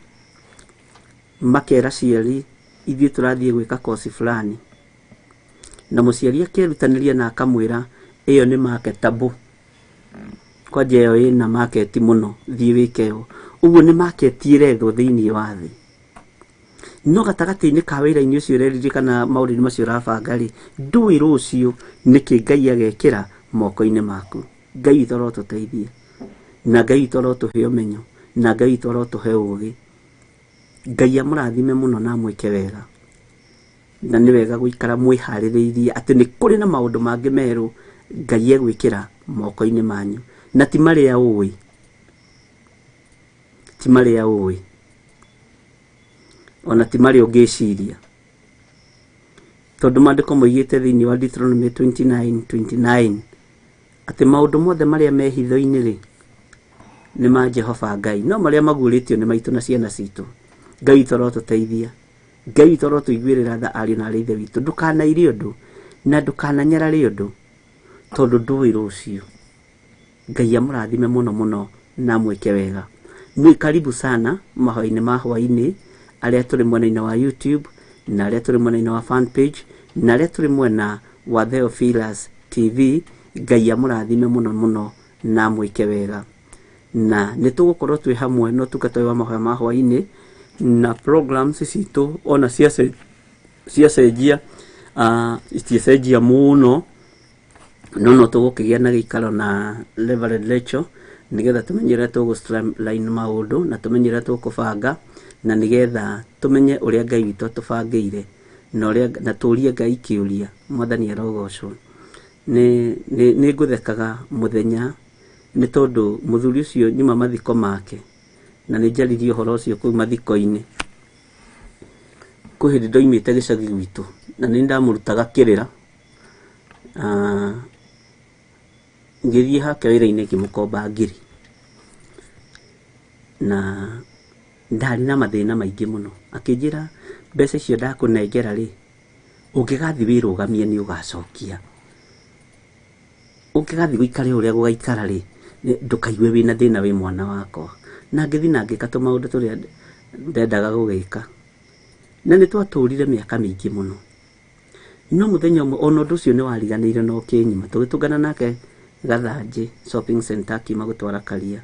Speaker 1: makera ciari ithie turathie gwika kosi fulani na muciari akerutaniria na akamwira iyo ni marketable kwa jeo ina market muno thie wikeo. Uguo ni market iretho thiini wa thi no gatagati-ini ka wira-ini ucio ureririkana maundu macio urabanga ri ndui rucio niki Ngai agekira moko-ini maku. Ngai witu arotuteithia na Ngai witu arotuhe umenyo na Ngai witu arotuhe ugi. Ngai amurathime muno na mwike wega na ni wega guikara mwihaririirie ati ni kuri na maundu mangi meru Ngai egwikira moko-ini manyu na ti maria ui ona ti maria ungiciria tondu mandiko moigite thiini wa Deuteronomy 29:29 ati maundu mothe maria me hitho-ini ri ni ma Jehova Ngai no maria maguritio ni maitu na ciana citu. Ngai witu arotuteithia Ngai witu arotuiguirira tha ari na ithe witu ndukanaire undu na ndukananyarare undu tondu ndui rucio. Ngai amurathime muno muno na mwike wega. Mwi karibu sana Mahoya-ini ma Hwai-ini aria turi mwena-ini wa YouTube na aria turi mwena-ini wa fan page na aria turi mwena wa Theophilus TV. Ngai amurathime muno muno na mwike wega na nitugukorwo twi hamwe no tukatoi wa Mahoya ma Hwai-ini na programs citu ona ciacenjia iticenjia muno no tugukigia na gikaro na Reverend Lecho nigetha tumenyere tugu streamline maundu na tumenyere tukubanga na nigetha tumenye uria Ngai witu atubangire na uria na turie Ngai kiuria. Mwathani arogocwo. Ni nguthekaga muthenya ni tondu muthuri ucio nyuma mathiko make na ni njaririe horo ucio kuu mathiko-ini kuhindi ndoimite gicagi gwitu na ni ndamurutaga kirira ngithie hake wira-ini kimukomba ngiri na ndari na mathina maingi muno akinjira mbeca icio ndakunengera ri ungigathi wirugamie ni ugacokia ungigathi guikare uria gugaikara ri ndukaigue wina thina wi mwana wakwa na ngithi na ngikatå maundu turia ndendaga gugika na nä twatårire mä aka mä ingä må no no må thenya å ona å ndå å cio nä wariganä ire no kä nyima tå gä tå ngana nake Gathanjĩ shopping center akiuma gå twara Karia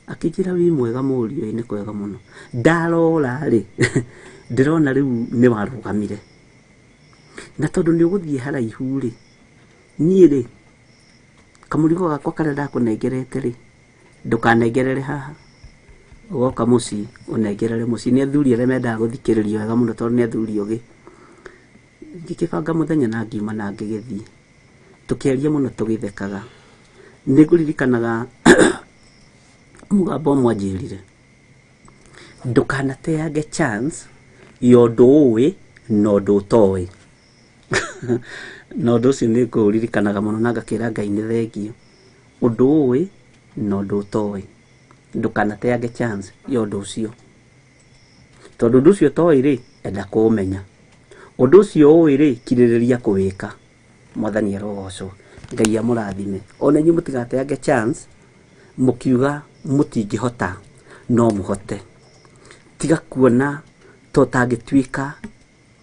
Speaker 1: akinjä ra wi mwega må riå nä kwega må no ndarora rä ndä rona rä u nä warå gamire na tondå nä å gå thiä haraihu rä niä rä kamå rigo gakwa karä a ndakå nengerete rä ndåkanengerere haha ugoka muci unengerere muci ni athuri arĩa mendaga gũthikĩrĩrio wega mũno tondũ nĩ athuri ũgĩ ngĩkĩbanga mũthenya na ngiuma na ngĩgĩthiĩ tũkĩaria mũno tũgĩthekaga nĩ ngũririkanaga mũgambo ũmwe anjĩrire ndũkanateange chance ya ũndũ ũĩ na ũndũ ũtoĩ na ũndũ ũcio nĩ ngũririkanaga mũno na ngakĩra Ngai nĩ thengio ũndũ ũĩ na ũndũ ũtoĩ ndũkanateange chance ya ũndũ ũcio tondũ ũndũ ũcio ũtoĩ rĩ enda kũũmenya ũndũ ũcio ũĩ rĩ kirĩrĩria kũwĩka mwathani arogocwo Ngai amũrathime ona inyuĩ mũtigateange chance mũkiuga mũtingĩhota no mũhote tiga kuona to tangĩtuĩka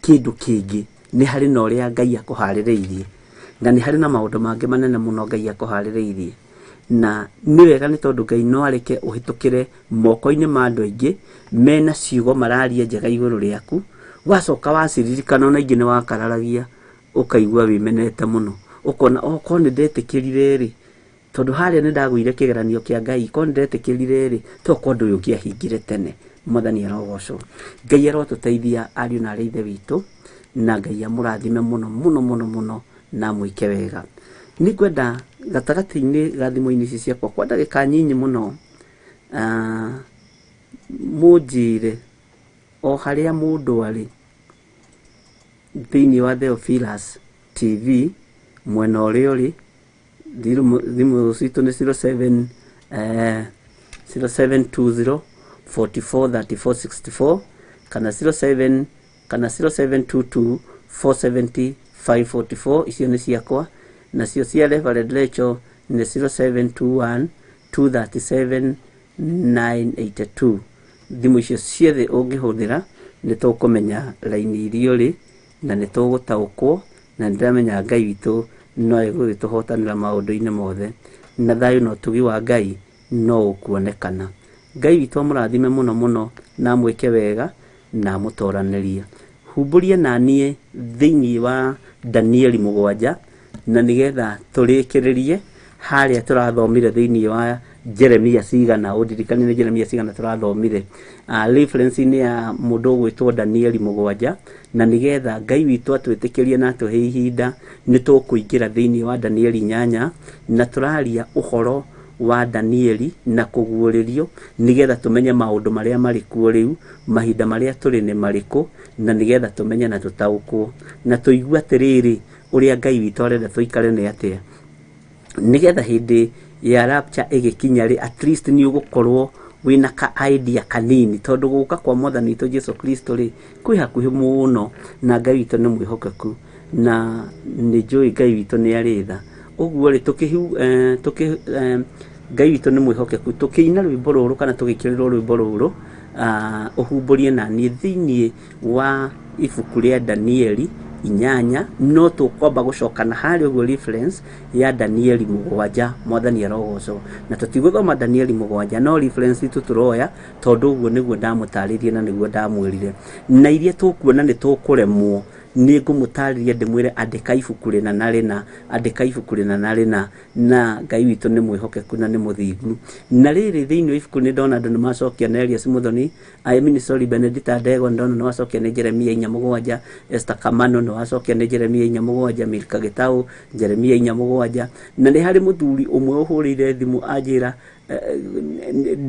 Speaker 1: kĩndũ kĩngĩ nĩ harĩ na ũrĩa Ngai akũharĩrĩirie na nĩ harĩ na maũndũ mangĩ manene mũno Ngai akũharĩrĩirie na nĩ wega nĩ tondũ Ngai no areke ũhĩtũkĩre moko-inĩ ma andũ aingĩ mena ciugo mararia njega igũrũ rĩaku wacoka waciririkana ona ingĩ nĩ wakararagia ũkaigua wimenete mũno ũkona okorwo nĩ ndetĩkĩrire rĩ tondũ harĩa nĩ ndagũire kĩgeranio kĩa Ngai korwo nĩ ndetĩkĩrire rĩ to korwo ũndũ ũyũ ũngĩahingire tene mwathani arogocwo Ngai arotũteithia ariũ na arĩa ithe witũ na Ngai amũrathime mũno mũno mũno mũno na mwĩke wega nĩ ngwenda gatagatĩ-inĩ ga thimũ-inĩ ici ciakwa kwa ndagĩka nyinyi mũno mũnjĩre o harĩa mũndũ arĩ thĩinĩ wa Theophilus TV mwena ũrĩa ũrĩ thimũ citũ nĩ 0720 443464 kana 0722 470 544 icio nĩ ciakwa nacio cia Reverend Rachel nĩ 0721 237 982 thimũ icio ciothe ũngĩhũthĩra nĩ tũkũmenya raini iria ũrĩ na nĩ tũgũtaũkwo na nĩ ndĩramenya Ngai witũ no egũgĩtũhotanĩra maũndũ-inĩ mothe na thayũ na ũtugi wa Ngai no ũkuonekana Ngai witũ amũrathime mũno mũno na mwĩke wega na mũtoranĩrie humbũrie na niĩ thĩinĩ wa Danieli 7 na nĩgetha tũrĩkĩrĩrie harĩa tũrathomire thĩinĩ wa Jeremia cigana ũndirikanie nĩ Jeremia cigana tũrathomire reference-inĩ ya mũndũ ũgwĩtwo Danieli 7 na nĩgetha Ngai witũ atwĩtĩkĩrie na atũhe ihinda nĩ tũkũingĩra thĩinĩ wa Danieli 8 na tũraria ũhoro wa Danieli na kũguũrĩrio nĩgetha tũmenye maũndũ marĩa marĩ kuo rĩu mahinda marĩa tũrĩ nĩ marĩkũ na nĩgetha tũmenye na tũtaũkwo na tũigue atĩrĩrĩ ũrĩa Ngai witũ arenda tũikare nĩ atĩa nĩgetha hĩndĩ ya rapture ĩgĩkinya rĩ at least nĩ ũgũkorwo wĩna ka idea kanini tondũ gũka kwa mwathani witũ Jesu Kristo rĩ kwĩ hakuhĩ mũno na Ngai witũ nĩ mwĩhokeku na nĩ njũĩ Ngai witũ nĩ arĩ tha ũguo rĩ Ngai witũ nĩ mwĩhokeku tũkĩina rwĩmbo rũrũ kana tũgĩkĩrĩrwo rwĩmbo rũrũ ũhumbũrie na niĩ thĩinĩ wa ibuku rĩa Danieli 8 no tũkwamba gũcokana harĩa ũguo reference ya Danieli 7 mwathani arogocwo na tũtigũthoma Danieli 7 no reference itu tũroya tondũ ũguo nĩguo ndamũtarĩrie na nĩguo ndamwĩrire na iria tũkuona nĩ tũkũremwo nĩ ngũmũtarĩria ndĩmwĩre andĩka ibuku rĩna na rĩna andĩka ibuku rĩna na rĩna na Ngai witũ nĩ mwĩhokeku na nĩ mũthingu na rĩrĩ thĩinĩ wa ibuku nĩ ndona andũ nĩ macokia na Elias Muthoni Benedicta Ndego ndona nĩ wacokia nĩ Jeremia 4:7 Esther Kamano nĩ wacokia nĩ Jeremia 4:7 Milka Gĩtaũ Jeremia 4:7 na nĩ harĩ mũthuri ũmwe ũhũrĩire thimũ anjĩra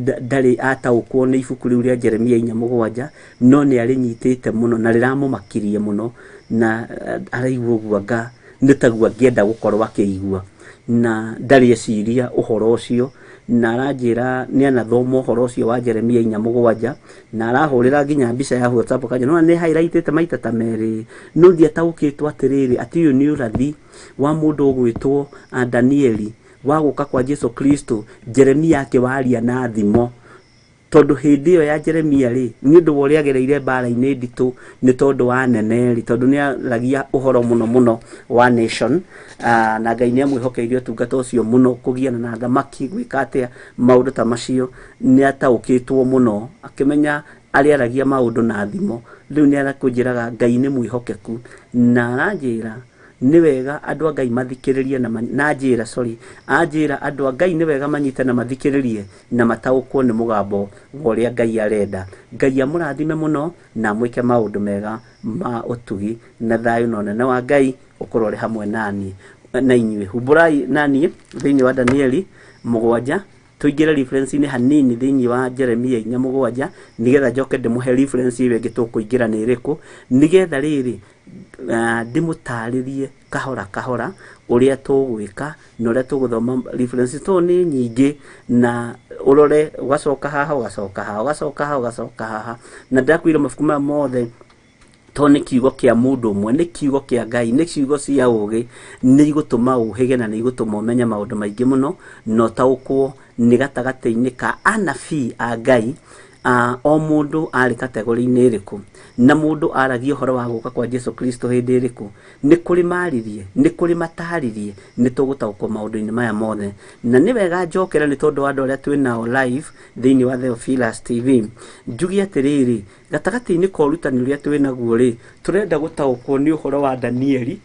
Speaker 1: ndarĩ ataũkwo nĩ ibuku rĩu rĩa Jeremia 4:7 no nĩ arĩnyitĩte mũno na rĩramũmakirie mũno na araigua ũguo anga nĩ taguo angĩenda gũkorwo akĩigua na ndarĩ eciria ũhoro ũcio na aranjĩra nĩ anathoma ũhoro ũcio wa Jeremia 4:7 na arahũrĩra nginya mbica ya WhatsApp kanjũ no nĩ highlightĩte maita ta merĩ no ndiataũkĩtwo atĩrĩrĩ atĩ ũyũ nĩ ũrathi wa mũndũ ũgwĩtwo Danieli wa guka kwa Jesu Kristo Jeremia akiwaria na thimo tondu hindi iyo ya Jeremia ri ni ndu wori agereire bara-ini nditu ni tondu wa neneri tondu ni aragia uhoro muno wa nation na Ngai ni amwihokeirie tungata ucio muno kugiana na thamaki gwika atia maundu ta macio ni ataukitwo muno akimenya ari aragia maundu na thimo riu ni arakujiraga Ngai ni mwihokeku na aranjira ni wega andu a Ngai mathikiririe na njira anjira andu a Ngai ni wega manyite na mathikiririe na mataukwo ni mugambo woria Ngai arenda. Ngai amurathime muno na mwike maundu mega ma utugi na thayu na nene wa Ngai ukorwo ri hamwe nani na inyue. Humburai nani thiini wa Danieli 7 tuigire reference ni hanini thiini wa Jeremia 4:7 nigetha njoke ndimuhe reference iwe ngitukuingira ni iriku nigetha riri ndimutaririe kahora uria tugwika na uria tuguthoma reference to ni nyingi na urore ugacoka haha na ndakwira mafuku ma mothe to ni kiugo kia mundu umwe ni kiugo kia Ngai ni kiugo cia ugi ni igutuma uhige na ni igutuma umenya maundu maingi muno no taukwo ni gatagati-ini ka anabii a Ngai o mundu ari kategori-ini iriku na mundu aragia uhoro wa guka kwa Jesu Kristo hindi iriku ni kuri maririe ni kuri mataririe ni tugutaukwo maundu-ini maya mothe na ni wega njokera ni tondu andu aria twinao live thiini wa Theophilus TV njugi atiriri gatagati-ini ka urutani uria twinaguo ri turenda gutaukwo ni uhoro wa Danieli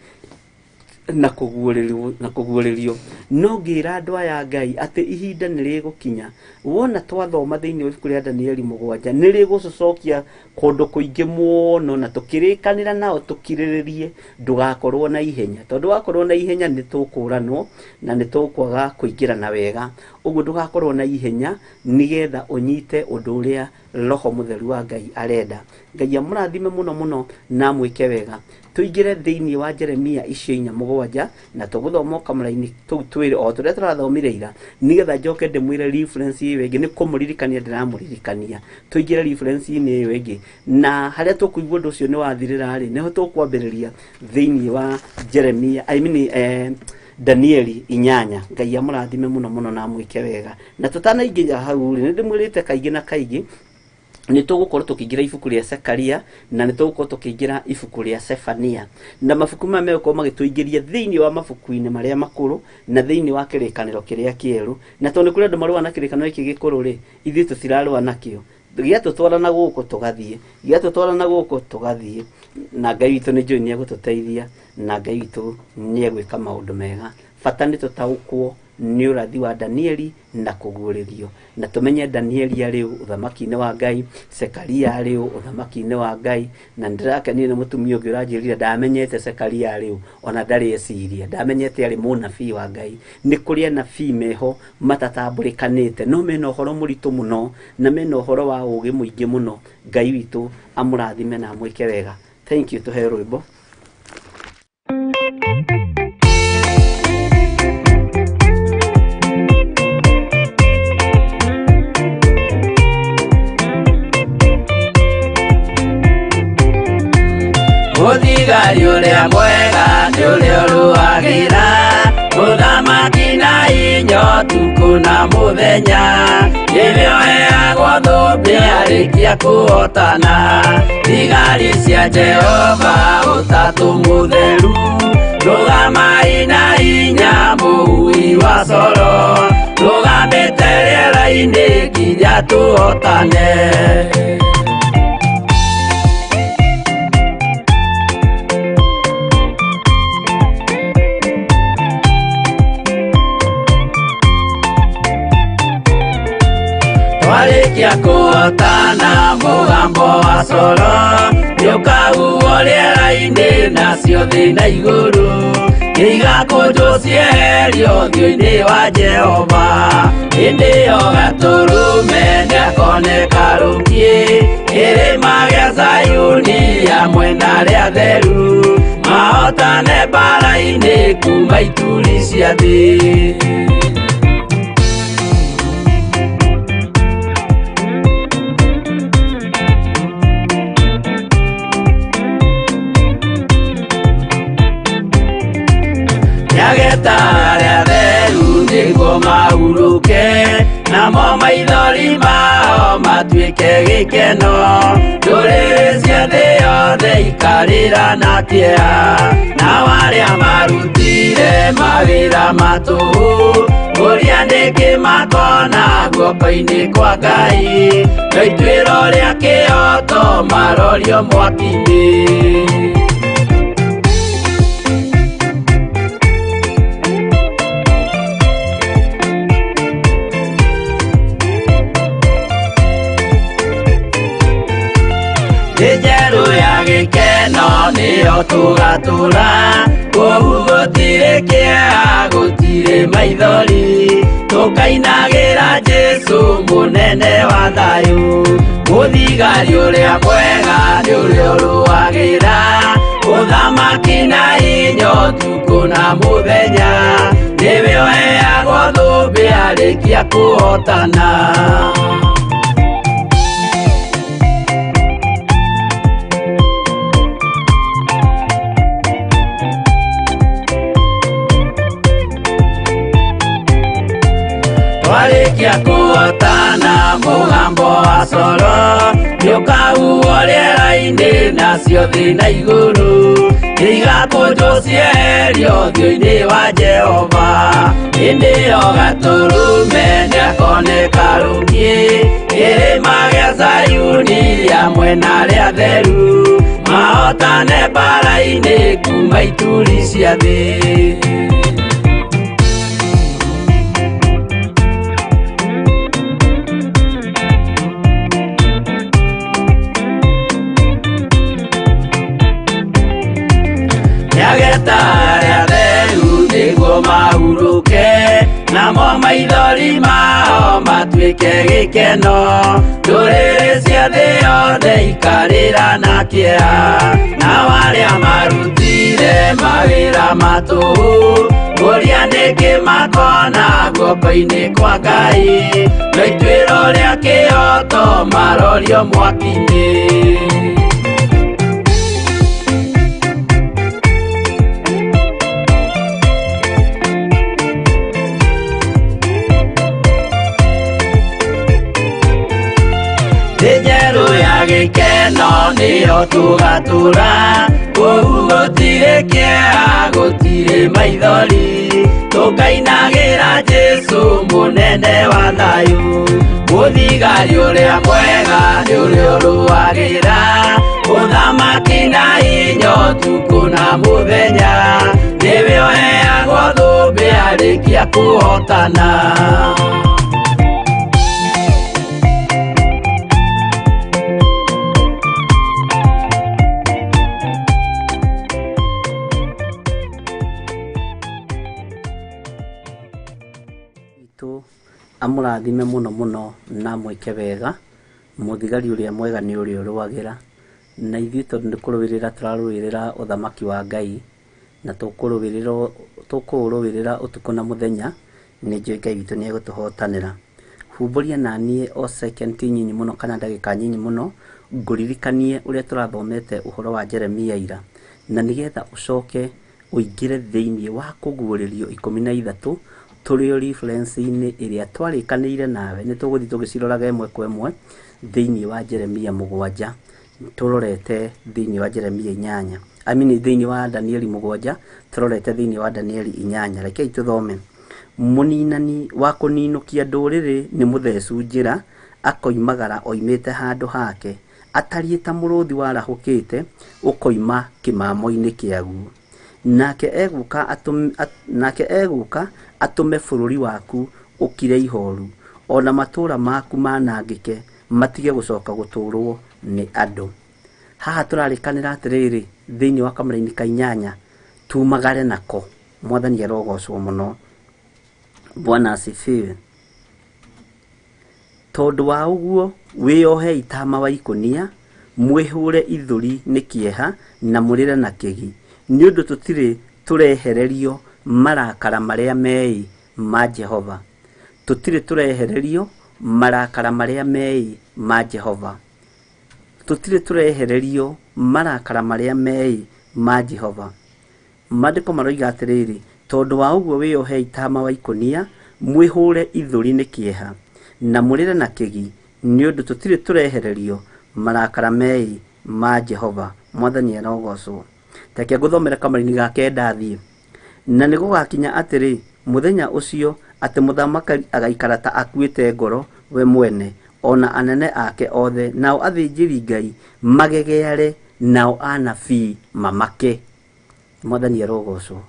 Speaker 1: na kuguurerio no ngira andu aya Ngai ati ihinda ni rigukinya wona twathoma thiini wa ibuku ria Danieli 7 ni rigucokia kundu kuingi muno na tukirikanira nao tukiriririe ndugakorwo na ihenya tondu wakorwo na ihenya ni tukuranwo na ni tukwaga kuingira na wega uguo ndugakorwo na ihenya nigetha unyite undu uria roho mutheru wa Ngai arenda. Ngai amurathime muno na mwike wega tuigire thiini wa Jeremia icio 4:7 na tuguthoma kamera-ini tu twiri o turia turathomire ira nigetha njoke ndimwire reference iyo ingi ni kumuririkania ndiramuririkania tuigire reference ini iyo ingi na haria tukuigua undu ucio ni wathirira ri niho tukwambiriria thiini wa Jeremia Danieli 8. Ngai amurathime muno na mwike wega na tutanaingira hau ni ndimwirite kaingi na kaingi ni tugukorwo tukiingira ibuku ria Zekaria na ni tugukorwo tukiingira ibuku ria Sefania na mabuku maya megũkorwo magĩtũingĩria thĩinĩ wa mabuku-inĩ marĩa makũrũ na thĩinĩ wa kĩrĩkanĩro kĩrĩa kĩerũ na tondũ kũrĩ andũ marũa na kĩrĩkanĩro gĩkĩ gĩkũrũ rĩ ithuĩ tũtirarũa nakĩo gĩatũtwara na gũkũ tũgathiĩ na Ngai witũ nĩ njũĩ nĩ egũtũteithia na Ngai witũ nĩ egwĩka maũndũ mega bata nĩ tũtaũkwo ni urathi wa Danieli na kuguurerio na tumenye Danieli ari uthamaki-ini wa Ngai Zekaria ari uthamaki-ini wa Ngai na ndirakenie ni mutumia ungi uranjirire ndamenyete Zekaria ari ona ndari eciria ndamenyete ari munabii wa Ngai ni kuri anabii meho matatambulikanite no mena uhoro muritu muno na mena uhoro wa ugi muingi muno Ngai witu amurathime na mwike wega. Thank you tuhe rwimbo.
Speaker 2: Uthigari uria mwega ni uria uruagira uthamaki na inyo tuku na muthenya nĩrĩo heagwo thũmbĩ arĩkia kũhotana thigari cia Jehova ũtatũ mũtheru rũgamai na hinya mũui wa coro rũgamĩte rĩera-inĩ nginya tũhotane. Warikia kuhotana mũgambo wa coro nĩũkahuhwo rĩera-inĩ nacio thĩ na igũrũ igakũnjwo cieherio ũthiũ-inĩ wa Jehova hĩndĩ ĩyo gatũrũme nĩakoneka rũngiĩ kĩrĩma gĩa Zayuni hamwe na arĩa atheru mahotane mbara-inĩ kuma ituri cia thĩ. Nĩageta arĩa atheru nĩguo matwike gikeno ndũrĩrĩ cia thĩ yothe ikarĩra na kĩeha na arĩa marutire mawĩra matũhũ ũrĩa nĩkĩ makona guoko-inĩ kwa Ngai na ituĩro rĩa kĩoto marorio mwaki-inĩ. Njerũ ya gĩkeno nĩyo tũgatũra kũu gũtirĩ kĩeha gũtirĩ maithori tũkainagĩra Jesũ mũnene wa thayũ mũthigari ũrĩa mwega nĩ ũrĩa ũrũagĩra ũthamaki na hinya ũtukũ na mũthenya nĩwe ũheagwo thũmbĩ arĩkia kũhotana. Warĩkia kũhotana mũgambo wa coro nĩũkahuhwo rĩera-inĩ nacio thĩ na igũrũ igakũnjwo cieherio ũthiũ-inĩ wa Jehova hĩndĩ ĩyo gatũrũme nĩakoneka rũngĩ kĩrĩma gĩa Zayuni hamwe na arĩa atheru mahotane mbara-inĩ kuma ituri cia thĩ. Nĩageta arĩa atheru nĩguo mahurũke namo maithori mao matuĩke gĩkeno ndũrĩrĩ cia thĩ yothe ikarĩra na kĩeha nao arĩa marutire mawĩra matũhũ ũrĩa nĩkĩ makona guoko-inĩ kwa Ngai na ituĩro rĩa kĩoto marorio mwaki-inĩ. Njerũ ya gĩkeno nĩyo tũgatũra kũu gũtirĩ kĩeha gũtirĩ maithori tũkainagĩra Jesũ mũnene wa thayũ mũthigari ũrĩa mwega nĩ ũrĩa ũrũagĩra ũthamaki na hinya ũtukũ na mũthenya nĩwe ũheagwo thũmbĩ arĩkia kũhotana.
Speaker 1: Amũrathime mũno mũno na mwĩke wega mũthigari ũrĩa mwega nĩ ũrĩa ũrũagĩra na ithuĩ tondũ nĩ kũrũĩrĩra tũrarũĩrĩra ũthamaki wa Ngai na tũkũũrũĩrĩra ũtukũ na mũthenya nĩ njũĩ Ngai witũ nĩ egũtũhotanĩra. Humbũria naniĩ o second nyinyi mũno kana ndagĩka nyinyi mũno ngũririkanie ũrĩa tũrathomete ũhoro wa Jeremia ira na nĩgetha ũcoke ũingĩre thĩinĩ wa kũguũrĩrio 13 tũrĩo reference-inĩ ĩrĩa twarĩkanĩire nawe nĩ tũgũthiĩ tũgĩciroraga ĩmwe kwa ĩmwe thĩinĩ wa Jeremia 7 tũrorete thĩinĩ wa Jeremia 8 thĩinĩ wa Danieli 7 tũrorete thĩinĩ wa Danieli 8. Rekei tũthome. Mũninani wa kũninũkia ndũrĩrĩ nĩ mũthecu njĩra akoimagara oimĩte handũ hake atariĩ ta mũrũthi warahũkĩte ũkoima kĩmamo-inĩ kĩaguo nake egũka atũme bũrũri waku ũkire ihoru ona matũũra maku manangĩke matige gũcoka gũtũũrwo nĩ andũ. Haha tũrarĩkanĩra atĩrĩrĩ thĩinĩ wa kamũra-inĩ ka 8 tumagare nako. Mwathani arogocwo mũno. Bwana asifiwe. Tondũ wa ũguo wĩohe itama wa ikũnia mwĩhũre ithũri nĩ kĩeha na mũrĩre na kĩgi nĩ ũndũ tũtirĩ tũrehererio marakara marĩa mei ma Jehova. Tũtirĩ tũrehererio marakara marĩa mei ma Jehova. Tũtirĩ tũrehererio marakara marĩa mei ma Jehova. Maandĩko maroiga atĩrĩrĩ tondũ wa ũguo wĩohe itama wa ikũnia mwĩhũre ithũri nĩ kĩeha na mũrĩre na kĩgi nĩ ũndũ tũtirĩ tũrehererio marakara mei ma Jehova. Mwathani arogocwo. Reke ngũthomere kamari-inĩ ga kenda thiĩ. Na nĩ gũgakinya atĩrĩ, mũthenya ũcio atĩ mũthamaki agaikara ta akuĩte ngoro we mwene, ona anene ake othe, nao athĩnjĩri Ngai magegeare, nao anabii mamake. Mwathani arogocwo.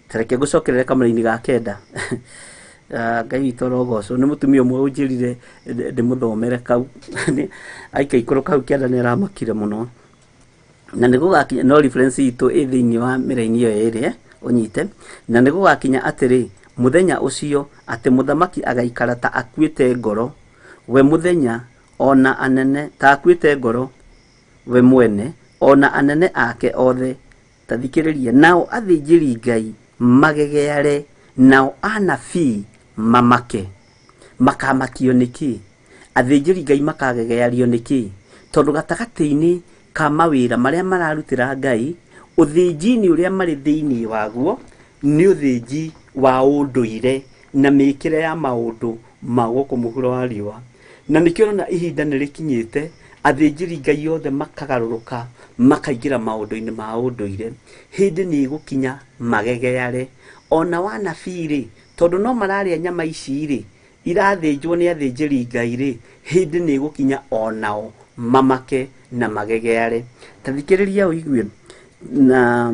Speaker 1: Reke ngũcokerere kamari-inĩ ga kenda. Ngai witũ arogocwo. Nĩ mũtumia ũmwe ũnjĩrire ndĩmũthomere kau. Aika ikũrũ kau kĩanda nĩ aramakire mũno. Na nĩ gũgakinya, no reference itũ ĩ thĩinĩ wa mĩraini ĩyo ĩrĩ ũnyite. Na nĩ gũgakinya atĩrĩ, mũthenya ũcio atĩ mũthamaki agaikara ta akuĩte ngoro we mũthenya, ona anene ta akuĩte ngoro we mwene, ona anene ake othe. Tathikĩrĩria, nao athĩnjĩri Ngai magegeare, nao anabii mamake. Makamakio nĩkĩ? Athĩnjĩri Ngai makagegeario nĩkĩ? Tondũ gatagatĩ-inĩ ka mawĩra marĩa mararutĩra Ngai, ũthĩnji-inĩ ũrĩa marĩ thĩinĩ waguo nĩ ũthĩnji wa ũndũire na mĩkĩre ya maũndũ ma gũkũ mũhuro wa riũa. Na nĩkĩo na ihinda nĩrĩkinyĩte athĩnjĩri Ngai othe makagarũrũka makaingĩra maũndũ-inĩ ma ũndũire. Hĩndĩ nĩ ĩgũkinya magegeare. Ona wanabii-rĩ, tondũ no mararĩa nyama ici-rĩ irathĩnjwo nĩ athĩnjĩri Ngai-rĩ, hĩndĩ nĩ ĩgũkinya onao mamake na magegeare. Tathikĩrĩria ũigue. Na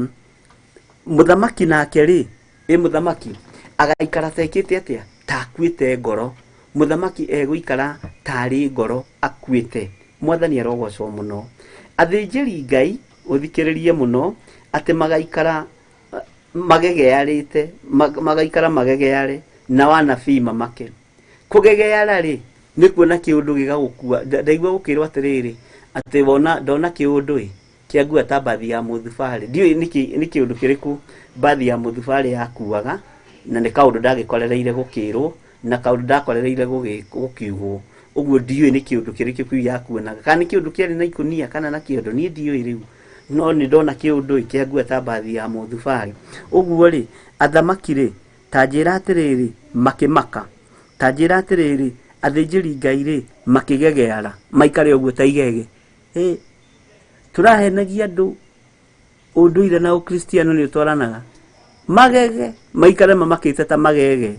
Speaker 1: mũthamaki nake-rĩ, mũthamaki agaikara tekĩte atĩa? Ta akuĩte ngoro. Mũthamaki egũikara tarĩ ngoro akuĩte. Mwathani arogocwo mũno. Athĩnjĩri Ngai, ũthikĩrĩrie mũno, atĩ magaikara magegearĩte, magaikara magegeare, na wanabii mamake. Kũgegeara-rĩ, nĩ kuona kĩũndũ gĩgagũkua. Ndaigua gũkĩrwo atĩrĩrĩ, atĩ ndona kĩũndũ-ĩ kĩangua ta mbathi ya mũthubarĩ. Ndiũĩ nĩ kĩũndũ kĩrĩkũ mbathi ya mũthubarĩ yakuaga, na nĩ kaũndũ ndagĩkorereire gũkĩrwo, na kaũndũ ndakorereire gũkiugwo. Ũguo ndiũĩ nĩ kĩũndũ kĩrĩkũ kĩu yakuanaga. Kana nĩ kĩũndũ kĩarĩ na ikũnia kana na kĩondo, niĩ ndiũĩ rĩu. No nĩ ndona kĩũndũ kĩangua ta mbathi ya mũthubarĩ. Ũguo-rĩ, athamaki-rĩ, ta njĩra atĩrĩrĩ makĩmaka. Ta njĩra atĩrĩrĩ, athĩnjĩri Ngai-rĩ makĩgegeara, maikare ũguo ta igege. Tũrahenagia andũ ũndũire na ũkristiano nĩ ũtwaranaga. Magege, maikare mamakĩte ta magege.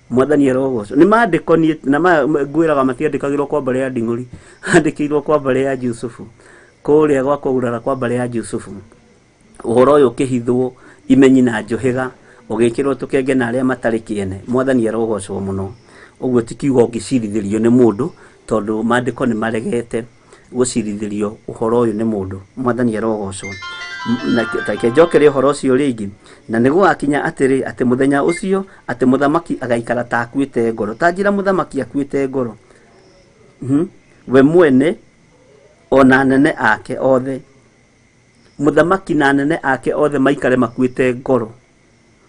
Speaker 1: Mwathani arogocwo. Nĩ maandĩko na ngwĩraga matiandĩkagĩrwo kwa Mbere ya Nding'ũri, andĩkĩirwo kwa Mbere ya Jusufu, kũrĩa gwakwa Urara kwa Mbere ya Jusufu. Ũhoro ũyũ ũkĩhithwo imenyi na njũhĩga, ũgĩkĩrwo tũkenge na arĩa matarĩ kĩene. Mwathani arogocwo mũno. Ũguo ti kiugo ũngĩcirithĩrio nĩ mũndũ, tondũ maandĩko nĩ maregete gũcirithĩrio ũhoro ũyũ nĩ mũndũ. Mwathani arogocwo. Reke njokere ũhoro ũcio rĩngĩ. Na nĩ gũgakinya atĩrĩ, atĩ mũthenya ũcio atĩ mũthamaki agaikara ta akuĩte ngoro. Ta njĩra mũthamaki akuĩte ngoro. We mwene, ona anene ake othe. Mũthamaki na anene ake othe maikare makuĩte ngoro.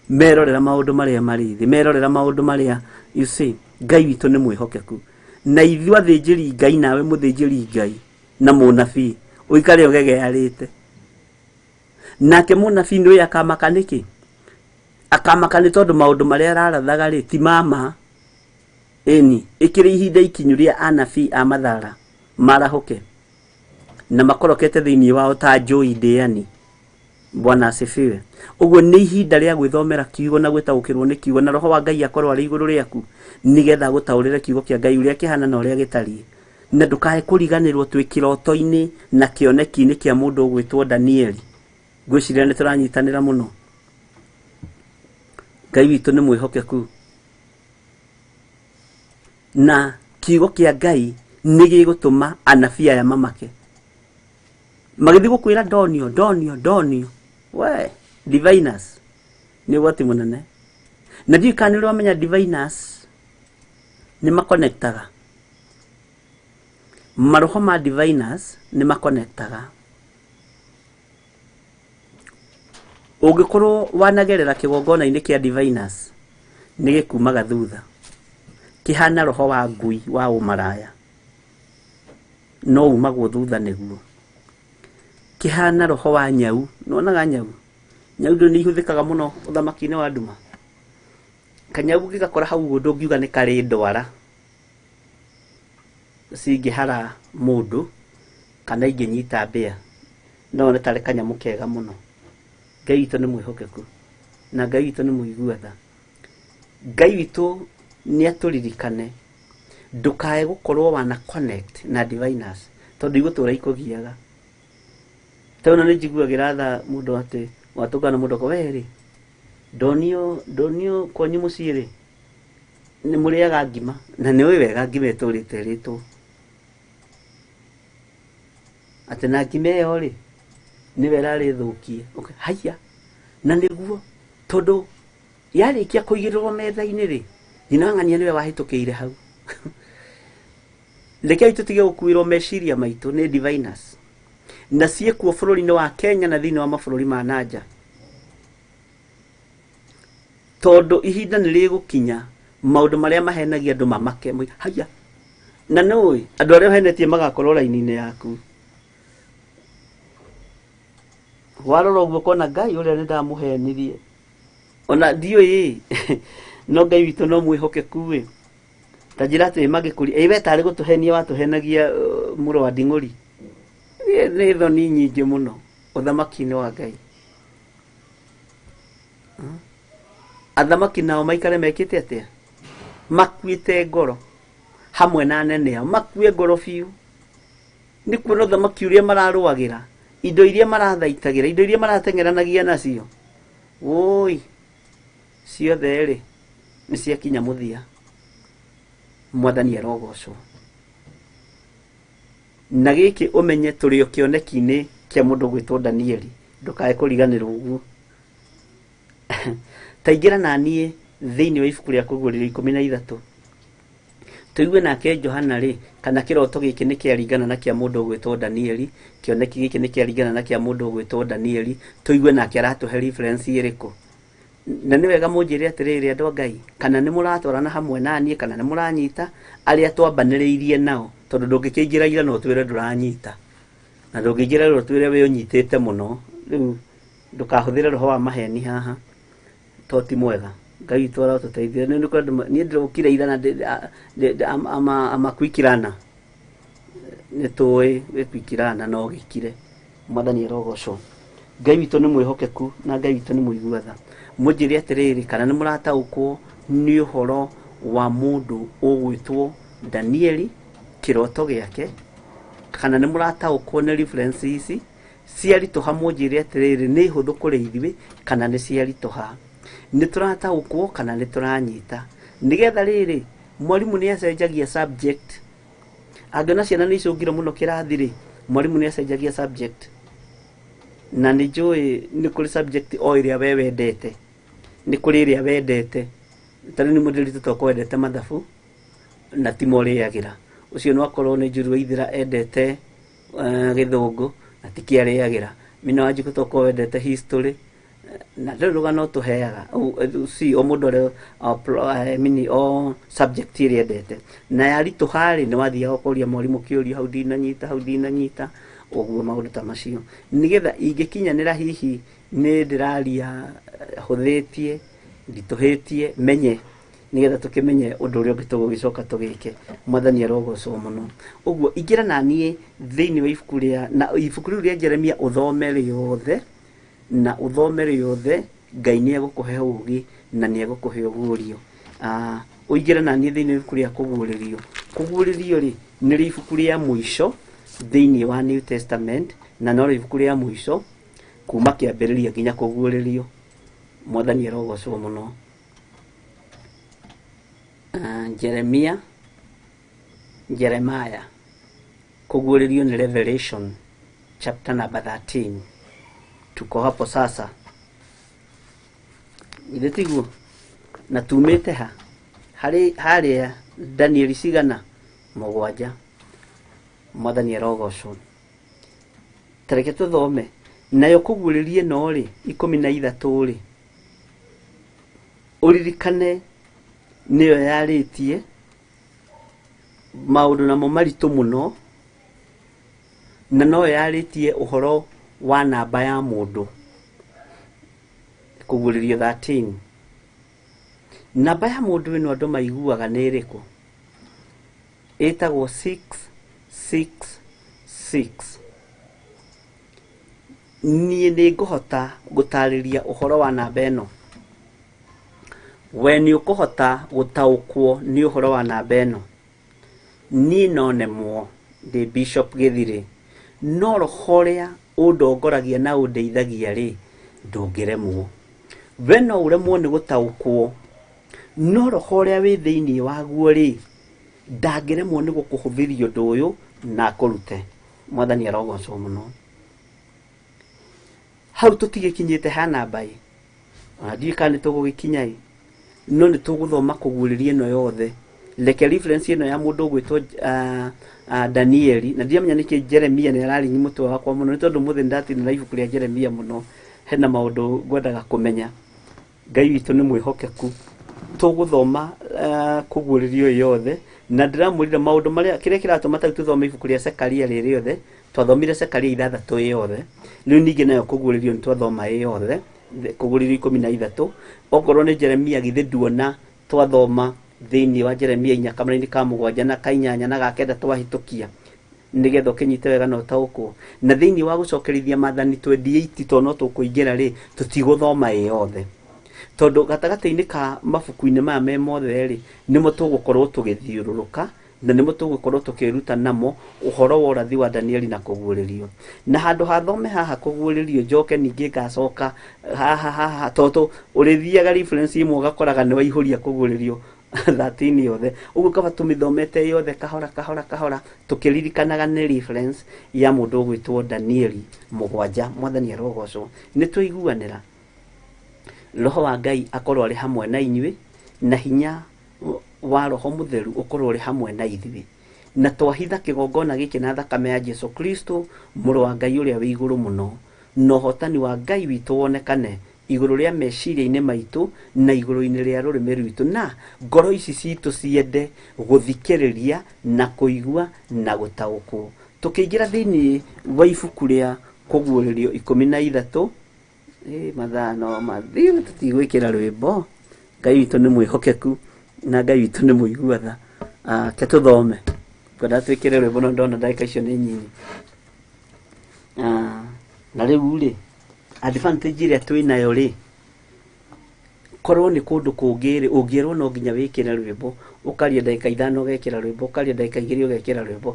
Speaker 1: Merorera maũndũ marĩa marĩ thĩ, merorera maũndũ marĩa, you see, Ngai witũ nĩ mwĩhokeku. Na ithuĩ athĩnjĩri Ngai, nawe mũthĩnjĩri Ngai na mũnabii, ũikare ũgegearĩte. Nake mũnabii nĩwe akamaka nĩkĩ? Akamaka nĩ tondũ maũndũ marĩa ararathaga-rĩ ti mama. Ĩni, ĩkĩrĩ ihinda ikinyu rĩa anabii a mathara marahũke na makorokete thĩinĩ wao ta njũĩ ndĩani. Bwana asifiwe. Ũguo nĩ ihinda rĩa gwĩthomera kiugo na gwĩtaũkĩrwo nĩ kiugo, na roho wa Ngai akorwo arĩ igũrũ rĩaku, nĩgetha gũtaũrĩre kiugo kĩa Ngai ũrĩa kĩhana na ũrĩa gĩtariĩ. Na ndũkae kũriganĩrwo twĩ kĩroto-inĩ na kĩoneki-inĩ kĩa mũndũ ũgwĩtwo Danieli. Ngwĩciria nĩ tũranyitanĩra mũno. Ngai witũ nĩ mwĩhokeku. Na kiugo kĩa Ngai nĩ gĩgũtũma anabii aya mamake. Magĩthiĩ gũkwĩra ndonio. We, diviners nĩ ũgwati mũnene. Na ndiũĩ kana nĩ ũramenya diviners nĩ makonektaga. Maroho ma diviners nĩ makonektaga. Ũngĩkorwo wanagerera kĩgongona-inĩ kĩa diviners, nĩ gĩkumaga thutha. Kĩhana roho wa ngui wa ũmaraya, no umagwo thutha nĩguo. Kĩhana roho wa nyau, nĩwonaga nyau. Nyau nĩ ihũthĩkaga mũno ũthamaki-inĩ wa nduma. Kanyau gĩgakora hau ũndũ ũngiuga nĩ karĩ ndwara. cingĩhara mũndũ kana ingĩnyita mbĩa, no nĩ tarĩ kanyamũ kega mũno. Ngai witũ nĩ mwĩhokeku na Ngai witũ nĩ mũigua tha. Ngai witũ nĩ atũririkane ndũkae gũkorwo wana connect na diviners, tondũ igũtũra ikũgiaga. Tondũ nĩ njiguagĩra tha mũndũ atĩ watũngana mũndũ ko werĩ ndonio kwanyu mũciĩ rĩ nĩ mũrĩaga ngima, na nĩ ũĩ wega ngima ĩtũrĩte rĩtwo atĩ na ngima ĩyo rĩ nĩwe ĩrarĩthũkie. Okay, haya na nĩguo tondũ yarĩkia kũigĩrĩrwo metha-inĩ rĩ nyina ng'ania nĩwe wahĩtũkĩire hau. Rekei tũtige gũkuĩrwo meciria maitũ nĩ diviners na ciĩkuo bũrũri-inĩ wa Kenya na thĩinĩ wa mabũrũri ma nanja, tondũ ihinda nĩ rĩgũkinya maũndũ marĩa mahenagia andũ mamake. Haya na nĩũĩ andũ arĩa ũhenetie magakorwo raini-inĩ yaku. Warora ũguo kona Ngai ũrĩa nĩ ndamũhenirie ona ndiũĩ no Ngai witũ no mwĩhokeku. Ta njĩra atĩ magĩkũri we tarĩ gũtũhenia watũhenagia mũrũ wa nding'ũri. Nĩ thoni nyingĩ mũno ũthamaki-inĩ wa Ngai. Athamaki nao maikare mekĩte atĩa? Makuĩte ngoro hamwe na anene ao, makue ngoro biũ. Nĩ kuona ũthamaki ũrĩa mararũagĩra, indo iria marathaitagĩra, indo iria marateng'eranagia nacio, woi ciothe rĩ nĩ ciakinya mũthia. Mwathani arogocwo. Na gĩkĩ ũmenye tũrĩ o kĩoneki-inĩ kĩa mũndũ gwĩtwo Danieli, ndũkae kũriganĩrwo ũguo. Taingĩra na niĩ thĩinĩ wa ibuku rĩa Kũguũrĩrio 13 tũigue nake Johana rĩ kana kĩroto gĩkĩ nĩ kĩaringana na kĩa mũndũ gwĩtwo Danieli, kĩoneki gĩkĩ nĩ kĩaringana na kĩa mũndũ gwĩtwo Danieli, tũigue nake aratũhe reference ĩrĩkũ. Na nĩ wega mũnjĩre atĩrĩrĩ andũ a Ngai, kana nĩ mũratwarana hamwe na niĩ kana nĩ mũranyita arĩa twambanĩrĩirie nao, tondũ ndũngĩkĩingĩra ira no twĩre ndũranyita, na ndũngĩingĩra ira no twĩre we ũnyitĩte mũno. Rĩu ndũkahũthĩre roho wa maheni haha, to ti mwega. Ngai witũ arotũteithia. Niĩ ndĩrokire ira na amakwikirana nĩ tũĩ wĩkwikirana no gĩkire. Mwathani arogocwo. Ngai witũ nĩ mwĩhokeku na Ngai witũ nĩ mũigua tha. Mũnjĩre atĩrĩrĩ kana nĩ mũrataũkwo nĩ ũhoro wa mũndũ ũgwĩtwo Danieli, kĩroto gĩake, kana nĩ mũrataũkwo nĩ reference ici ciaritũha. Mũnjĩre atĩrĩrĩ nĩ hũthũ kũrĩ ithuĩ kana nĩ ciaritũha, nĩ tũrataũkwo kana nĩ tũranyita. Nĩgetha rĩrĩ mwarimũ nĩ acenjagia subject. Angĩona ciana nĩ icũngire mũno kĩrathi rĩ mwarimũ nĩ acenjagia subject. Na nĩ njũĩ nĩ kũrĩ subject o ĩrĩa we wendete, nĩ kũrĩ ĩrĩa wendete. Tarĩ nĩ mũndĩrĩtũ toko wendete mathabu na ti morĩagĩra, ũcio no akorwo nĩ Njũri wa Ithĩra endete gĩthũngũ na ti kĩarĩagĩra. Mina wa Njũgũ toko wendete history na rĩu rũgano tũheaga si o mũndũ arĩ o subject ĩrĩa endete. Na yaritũha rĩ nĩ wathiaga ũkoria mwarimũ kĩũria, hau ndinanyita ũguo maũndũ ta macio. Nĩgetha ingĩkinyanĩra hihi nĩ ndĩraria hũthĩtie nditũhĩtie menye, nĩgetha tũkĩmenye ũndũ ũrĩa ũngĩ tũgũgĩcoka tũgĩke. Mwathani arogocwo mũno. Ũguo ingĩra na niĩ thĩinĩ wa ibuku rĩu rĩa Jeremia ũthome rĩothe, na ũthome rĩothe. Ngai nĩ egũkũhe ũũgĩ na nĩ egũkũhe ũguũrio. Ũingĩre na niĩ thĩinĩ wa ibuku rĩa Kũguũrĩrio. Kũguũrĩrio rĩ nĩ ibuku rĩa mũico thĩinĩ wa New Testament, na no ibuku rĩa mũico kuma kĩambĩrĩria nginya Kũguũrĩrio. Mwathani arogocwo mũno. Jeremiah, Kũguũrĩrio ni Revelation chapter number 13. Tuko hapo sasa, ile tiguo na tumĩte harĩa Danieli cigana 7. Mwathani arogocwo. Tareke tũthome nayo Kũguũrĩrio no rĩ 13 rĩ ũririkane nĩyo yarĩtie maũndũ namo maritũ mũno, na no yarĩtie ũhoro wa namba ya mũndũ. Kũguũrĩrio 13. Namba ya mũndũ ĩno andũ maiguaga nĩ ĩrĩkũ? ĩtagwo 666. Niĩ nĩ ngũhota gũtarĩria ũhoro wa namba ĩno. We nĩ ũkũhota gũtaũkwo nĩ ũhoro wa namba ĩno. Niĩ no nemwo ndĩ Bishop Githiri, no roho ũrĩa ũndongoragia na ũndeithagia rĩ, ndũngĩremwo. We no ũremwo nĩ gũtaũkwo, no roho ũrĩa wĩ thĩinĩ waguo rĩ, ndangĩremwo nĩ gũkũhũthĩria ũndũ ũyũ na akũrute. Mwathani arogocwo mũno. Hau tũtigĩkinyĩte ha namba ĩ, ona ndiũĩ kana nĩ tũgũgĩkinya ĩ, no nĩ tũgũthoma kũguũrĩria ĩno yothe. Reke reference ĩno ya mũndũ ũgwĩtwo Danieli, na ndiamenya nĩkĩ Jeremia nĩ araringi mũtwe wakwa mũno, nĩ tondũ mũthĩ ndatinĩra ibuku rĩa Jeremia mũno. Hena maũndũ ngwendaga kũmenya. Ngai witũ nĩ mwĩhokeku. Tũgũthoma kũguũrĩrio yothe, na ndĩramwĩrire maũndũ marĩa kĩrĩa kĩratũma tũthome ibuku rĩa Zekaria rĩrĩ yothe. Twathomire Zekaria 6 yothe. Rĩu ningĩ nayo kũguũrĩrio nĩ twathoma yothe, kũguũrĩrio 13. Okorwo nĩ Jeremia githĩ nduona twathoma thĩinĩ wa Jeremia 4 kamũra-inĩ ka 7 na 8 na 9 twahĩtũkia, nĩgetha ũkĩnyite wega na ũtaũkwo. Na thĩinĩ wa gũcokerithia Maathani 28 to no tũkũingĩra rĩ, tũtigũthoma yothe, tondũ gatagatĩ-inĩ ka mabuku-inĩ maya me mothe rĩ, nĩmo tũgũkorwo tũgĩthiũrũrũka na nĩmo tũgũkorwo tũkĩruta namo ũhoro wa ũrathi wa Danieli na kũguũrĩrio. Na handũ hathome haha kũguũrĩrio, njoke ningĩ ngacoka haha tondũ ũrĩthiaga reference imwe ũgakoraga nĩ waihũria kũguũrĩrio 13 yothe. Ũguo kaba tũmĩthomete yothe kahora kahora tũkĩririkanaga nĩ reference ya mũndũ ũgwĩtwo Danieli 7. Mwathani arogocwo. Nĩ tũiguanĩra. Roho wa Ngai akorwo arĩ hamwe na inyuĩ, na hinya wa Roho Mũtheru ũkorwo ũrĩ hamwe na ithuĩ, na twahitha kĩgongona gĩkĩ na thakame ya Jesu Kristo, mũrũ wa Ngai ũrĩa wĩ igũrũ mũno, na ũhotani wa Ngai witũ wonekane igũrũ rĩa meciria-inĩ maitũ na igũrũ-inĩ rĩa rũrĩmĩ rwitũ, na ngoro ici citũ ciende gũthikĩrĩria na kũigua na gũtaũkwo. Tũkĩingĩra thĩinĩ wa ibuku rĩa kũguũrĩrio 13, mathaa no mathiĩ, tũtigwĩkĩra rwĩmbo. Ngai witũ nĩ mwĩhokeku na Ngai witũ nĩ mũiguatha. Ke tũthome. Ngwenda twĩkĩre rwĩmbo, no ndona ndagĩka icio nĩ nyinyi. Na rĩu rĩ, advantage ĩrĩa twĩnayo rĩ, korwo nĩ kũndũ kũngĩ rĩ, ũngĩerwo no nginya wĩkĩre rwĩmbo, ũkaria ndagĩka 5 ũgekĩra rwĩmbo, ũkaria ndagĩka 2 ũgekĩra rwĩmbo.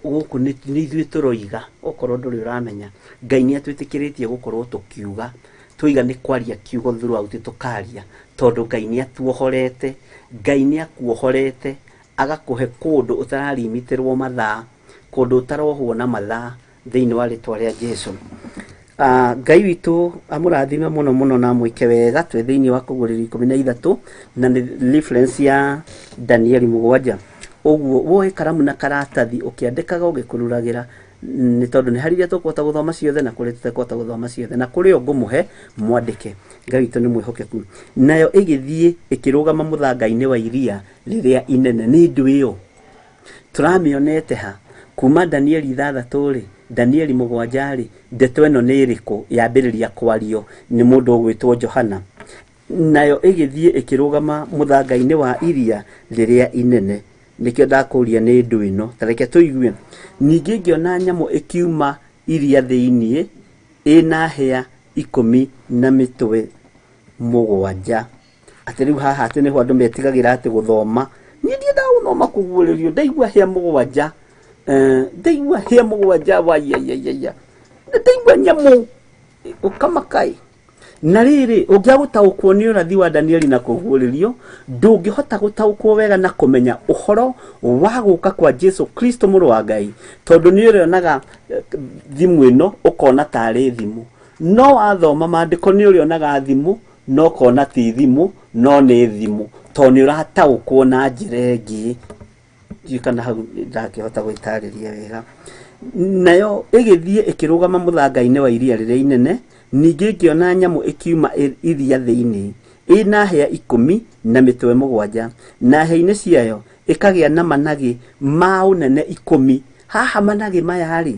Speaker 1: Gũkũ nĩ ithuĩ tũroiga, okorwo ndũrĩ ũramenya. Ngai nĩ atwĩtĩkĩrĩtie gũkorwo tũkiuga, tũiga nĩ kwaria kiugo throughout tũkaria, tondũ Ngai nĩ atuohorete. Ngai nĩ akuohorete agakũhe kũndũ ũtararimitĩrwo mathaa, kũndũ ũtarohwo na mathaa thĩinĩ wa rĩtwa rĩa Jesu. Ngai witũ amũrathime mũno mũno na mwĩke wega. Twĩ thĩinĩ wa kũguũrĩrio 13 na nĩ reference ya Danieli 7. Ũguo woe karamu na karatathi ũkĩandĩkaga ũgĩkũrũragĩra, nĩ tondũ nĩ harĩa tũkũhota gũthoma ciothe na kũrĩa tũtakũhota gũthoma ciothe, na kũrĩa ngũmũhe mwandĩke. Ngai witũ nĩ mwĩhokeku. Nayo ĩgĩthiĩ ĩkĩrũgama mũthanga-inĩ wa iria rĩrĩa inene. Nĩ ndũ ĩyo tũramĩonete ha kuma Danieli 6 rĩ, Danieli 7 rĩ, ndeto ĩno nĩ ĩrĩkũ yambĩrĩria kwario nĩ mũndũ ũgwĩtwo Johana. Nayo ĩgĩthiĩ ĩkĩrũgama mũthanga-inĩ wa iria rĩrĩa inene. Nĩkĩo ndakũria nĩ ndũ ĩno. Tareke tũigue. Ningĩ ngĩona nyamũ ĩkiuma iria thĩinĩ ĩna hĩa 10 na mĩtwe 7. Atĩ rĩu haha atĩ nĩho andũ metigagĩra atĩ gũthoma. Niĩ ndiendaga gũthoma kũguũrĩrio, ndaigua hĩa 7. Ndaigua hĩa 7 waiaiaiaia. Ndaigua nyamũ ũkamakai. Na rĩrĩ, ũngĩagũtaũkwo nĩ ũrathi wa Danieli na kũguũrĩrio, ndũngĩhota gũtaũkwo wega na kũmenya ũhoro wa gũka kwa Jesu Kristo mũrũ wa Ngai, tondũ nĩ ũrĩonaga thimũ ĩno ũkona tarĩ thimũ, no wathoma maandĩko nĩ ũrĩonaga thimũ no kona ti thimũ, no nĩ thimũ, tondũ nĩ ũrataũkwo na njĩra ĩngĩ. Ndiũĩ kana hau ndakĩhota gwĩtarĩria wega. Nayo ĩgĩthiĩ ĩkĩrũgama mũthanga-inĩ wa iria rĩrĩa inene. Ningĩ ngĩona nyamũ ĩkiuma iria thĩinĩ ĩna hĩa 10 na mĩtwe 7, na hĩa-inĩ ciayo ĩkagĩa na managĩ ma ũnene 10. Haha managĩ maya rĩ,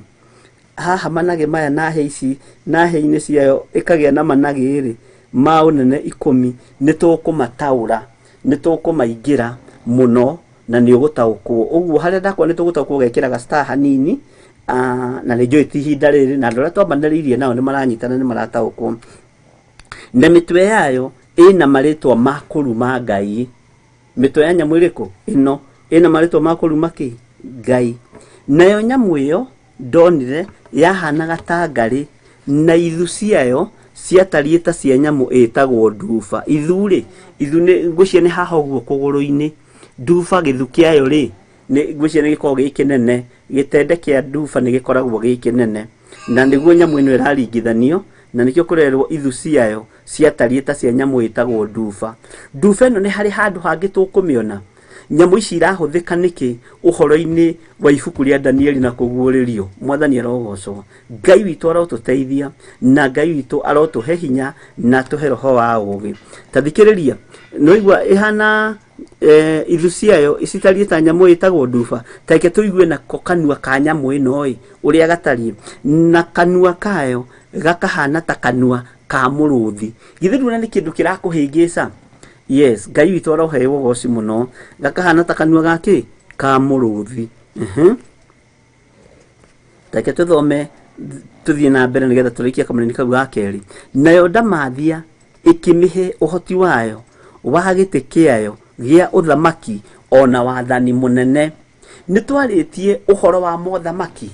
Speaker 1: haha managĩ maya na hĩa ici, na hĩa-inĩ ciayo ĩkagĩa na managĩ rĩ ma ũnene 10. Nĩ tũkũmataũra, nĩ tũkũmaingĩra mũno na nĩ ũgũtaũkwo. Ũguo harĩa ndakwa nĩ tũgũtaũkwo gekĩraga star hanini, na nĩ njũĩ ti ihinda rĩrĩ, na andũ arĩa twambanĩrĩirie nao nĩ maranyitana, nĩ marataũkwo. Na mĩtwe yayo ĩna marĩtwa ma kũruma Ngai. Mĩtwe ya nyamũ ĩrĩkũ? Ĩno ĩna marĩtwa ma kũruma kĩ? Ngai. Nayo nyamũ ĩyo ndonire yahanaga ta ngarĩ, na ithu ciayo ciatariĩ ta cia nyamũ ĩtagwo nduba. Ithu nĩ ngwĩciria nĩ haha ũguo kũgũrũ-inĩ. Nduba gĩthu kĩayo rĩ, ngwĩciria nĩ gĩkoragwo gĩ kĩnene. Gĩtende kĩa nduba nĩ gĩkoragwo gĩ kĩnene, na nĩguo nyamũ ĩno ĩraringithanio, na nĩkĩo kũrerwo ithu ciayo ciatariĩ ta cia nyamũ ĩtagwo nduba. Nduba ĩno nĩ harĩ handũ hangĩ tũkũmĩona. Nyamũ ici irahũthĩka nĩkĩ ũhoro-inĩ wa ibuku rĩa Danieli na kũguũrĩrio? Mwathani arogocwo. Ngai witũ arotũteithia, na Ngai witũ arotũhe hinya na tũhe roho wa ũũgĩ. Ta thikĩrĩria, noigua ĩhana ithu ciayo icitariĩ ta nyamũ ĩtagwo nduba. Ta reke tũigue nako kanua ka nyamũ ĩno ũrĩa gatariĩ, na kanua kayo gakahana ta kanua ka mũrũthi. Githĩ rĩu nĩ kĩndũ kĩrakũhĩngĩca? Yes, Ngai witũ arohe ũgoci mũno. Gakahana ta kanua gake ka mũrũthi. Reke tũthome tuthiĩ na mbere nĩgetha tũrĩkie kamũnini kau ga kerĩ. Nayo ndamathia ĩkĩmĩhe ũhoti wayo wa gĩtĩ kĩayo gĩa ũthamaki ona wathani mũnene. Nĩ twarĩtie ũhoro wa mothamaki,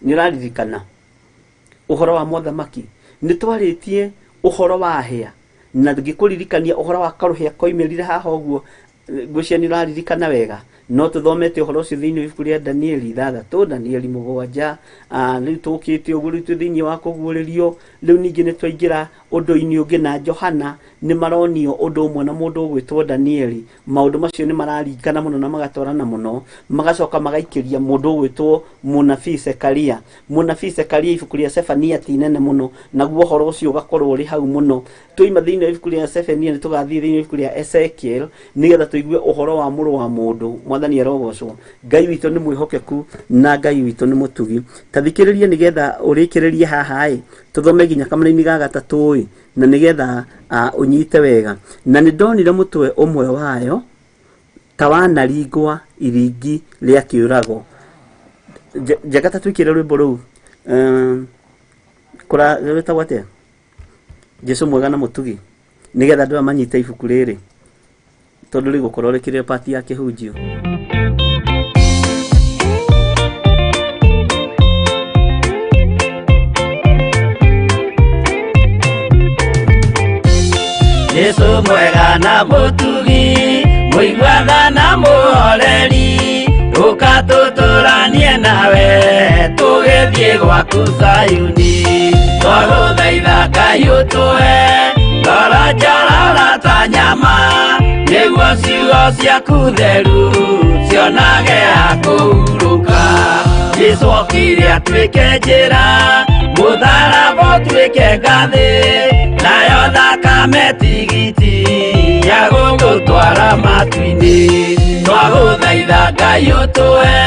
Speaker 1: nĩ ũraririkana ũhoro wa mothamaki? Nĩ twarĩtie ũhoro wa hĩa, na ngĩkũririkania ũhoro wa karũhĩa koimĩrire haha ũguo, ngwĩciria nĩ ũraririkana wega. No tũthomete ũhoro ũcio thĩinĩ wa ibuku rĩa Danieli 6, Danieli 7. Rĩu tũkĩte ũguo, rĩu thĩinĩ wa kũguũrĩrio, rĩu ningĩ nĩ twaingĩra ũndũ-inĩ ũngĩ, na Johana nĩ maronio ũndũ ũmwe na mũndũ ũgwĩtwo Danieli. Maũndũ macio nĩ mararingana mũno na magatwarana mũno, magacoka magaikĩria mũndũ ũgwĩtwo mũnabii Zekaria. Mũnabii Zekaria ibuku rĩa Zefania ti nene mũno, naguo ũhoro ũcio ũgakorwo ũrĩ hau mũno. Tũima thĩinĩ wa ibuku rĩa Zefania nĩ tũgathiĩ thĩinĩ wa ibuku rĩa Ezekiel nĩgetha tũigue ũhoro wa mũrũ wa mũndũ. Mwathani arogocwo. Ngai witũ nĩ mwĩhokeku na Ngai witũ nĩ mũtugi. Ta thikĩrĩria nĩgetha ũrĩkĩrĩrie haha tũthome nginya kamũnini ga gatatũ na nĩgetha ũnyite wega. Na nĩ ndonire mũtwe ũmwe wayo ta wanaringwa iringi rĩa kĩũrago. Njagata twĩkĩre rwĩmbo rũu wĩtagwo atĩa? Jesũ mwega na mũtugi, nĩgetha andũ manyite ibuku rĩrĩ, tondũ rĩgũkorwo rĩkĩrĩ pati ya kĩhunjio.
Speaker 2: Jesũ mwega na mũtugi, mũigua na mũhoreri, ũkatũtũranie nawe tũgĩthiĩ gwaku Zayuni. Twagũthaitha Ngai ũtũhe ngoro njororo ta nyama, nĩguo ciugo ciaku theru cionage ha kũhurũka. Jesũ okire atuĩke njĩra, mũtharaba ũtuĩke ngathĩ, nayo thakame tigiti ya gũgũtwara matu-inĩ. Twagũthaitha Ngai ũtũhe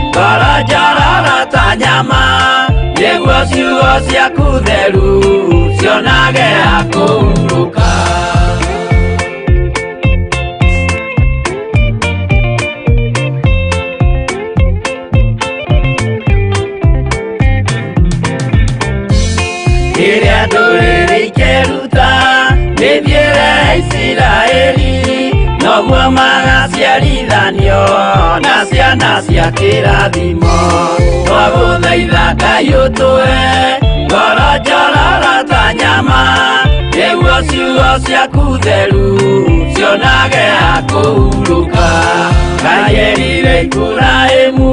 Speaker 2: ngoro njororo ta nyama, nĩguo ciugo ciaku theru cionage ha kũhurũka. Kĩrĩa ndũrĩrĩ ikĩruta nĩthiĩre Isiraeli, noguo magaciarithanio na ciana cia kĩrathimo. Twagũthaitha Ngai ũtũhe ngoro njororo ta nyama, nĩguo ciugo ciaku theru cionage ha kũhurũka. Ngai erire Iburahĩmu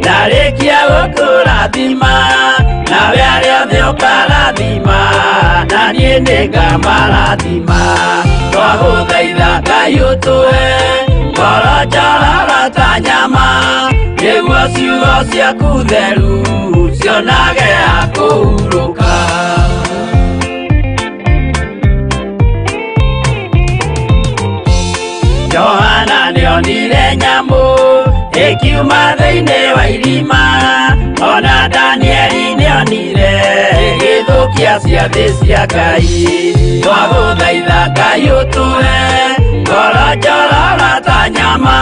Speaker 2: ndarĩkia gũkũrathima, nawe arĩa othe ũkarathima, na niĩ nĩngamarathima. Twagũthaitha Ngai ũtũhe ngoro njororo ta nyama, nĩguo ciugo ciaku theru cionage ha kũhurũka. Johana nĩonire nyamũ ĩkiuma thĩinĩ wa irima, ona Danieli nĩonire gĩthũkia ciathĩ cia Ngai. Twagũthaitha Ngai ũtũhe ngoro njororo ta nyama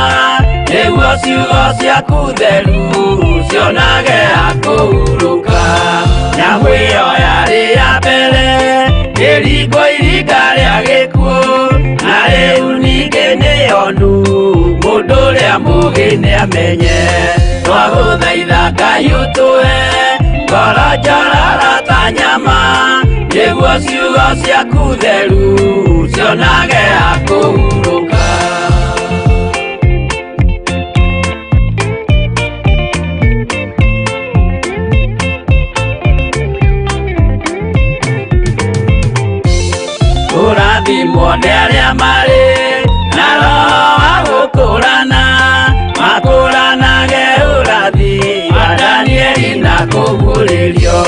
Speaker 2: nĩguo ciugo ciaku theru cionage akũhurũka nyamũ ĩyo yarĩ ya mbere ĩringwo iringa rĩa gĩkuũ na rĩu ningĩ nĩyonu mũndũ ũrĩa mũũgĩ nĩamenye twagũthaitha Ngai ũtũhe ngoro njororo ta nyama nĩguo ciugo ciaku theru cionage akũhurũka ũrathimwo nĩ arĩa marĩ na roho wa gũkũũrana makũũranage ũrathi wa Danieli na kũguũrĩrio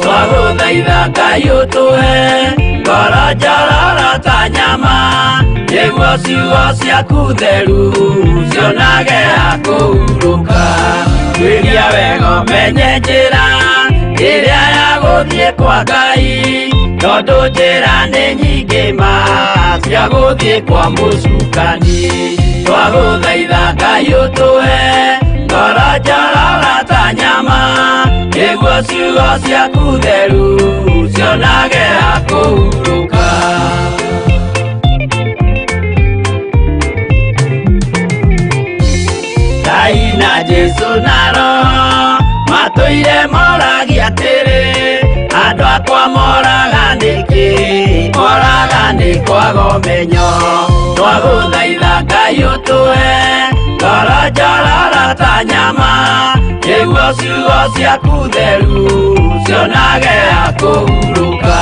Speaker 2: twagũthaitha Ngai ũtũhe ngoro njororo ta nyama nĩguo ciugo ciaku theru cionage akũhurũka twĩria wega ũmenye njĩra ĩrĩa ya gũthiĩ kwa Ngai tondũ njĩra nĩ nyingĩ ma cia gũthiĩ kwa mũcukani twagũthaitha Ngai ũtũhe ngoro njororo ta nyama nĩguo ciugo ciaku theru cionage akũhurũka Ngai na Jesũ na Roho matũire moragia atĩrĩ andũ akwa moraga nĩkĩ moraga nĩ kwaga ũmenyo twagũthaitha Ngai ũtũhe ngoro njororo ta nyama nĩguo ciugo ciaku theru cionage akũhurũka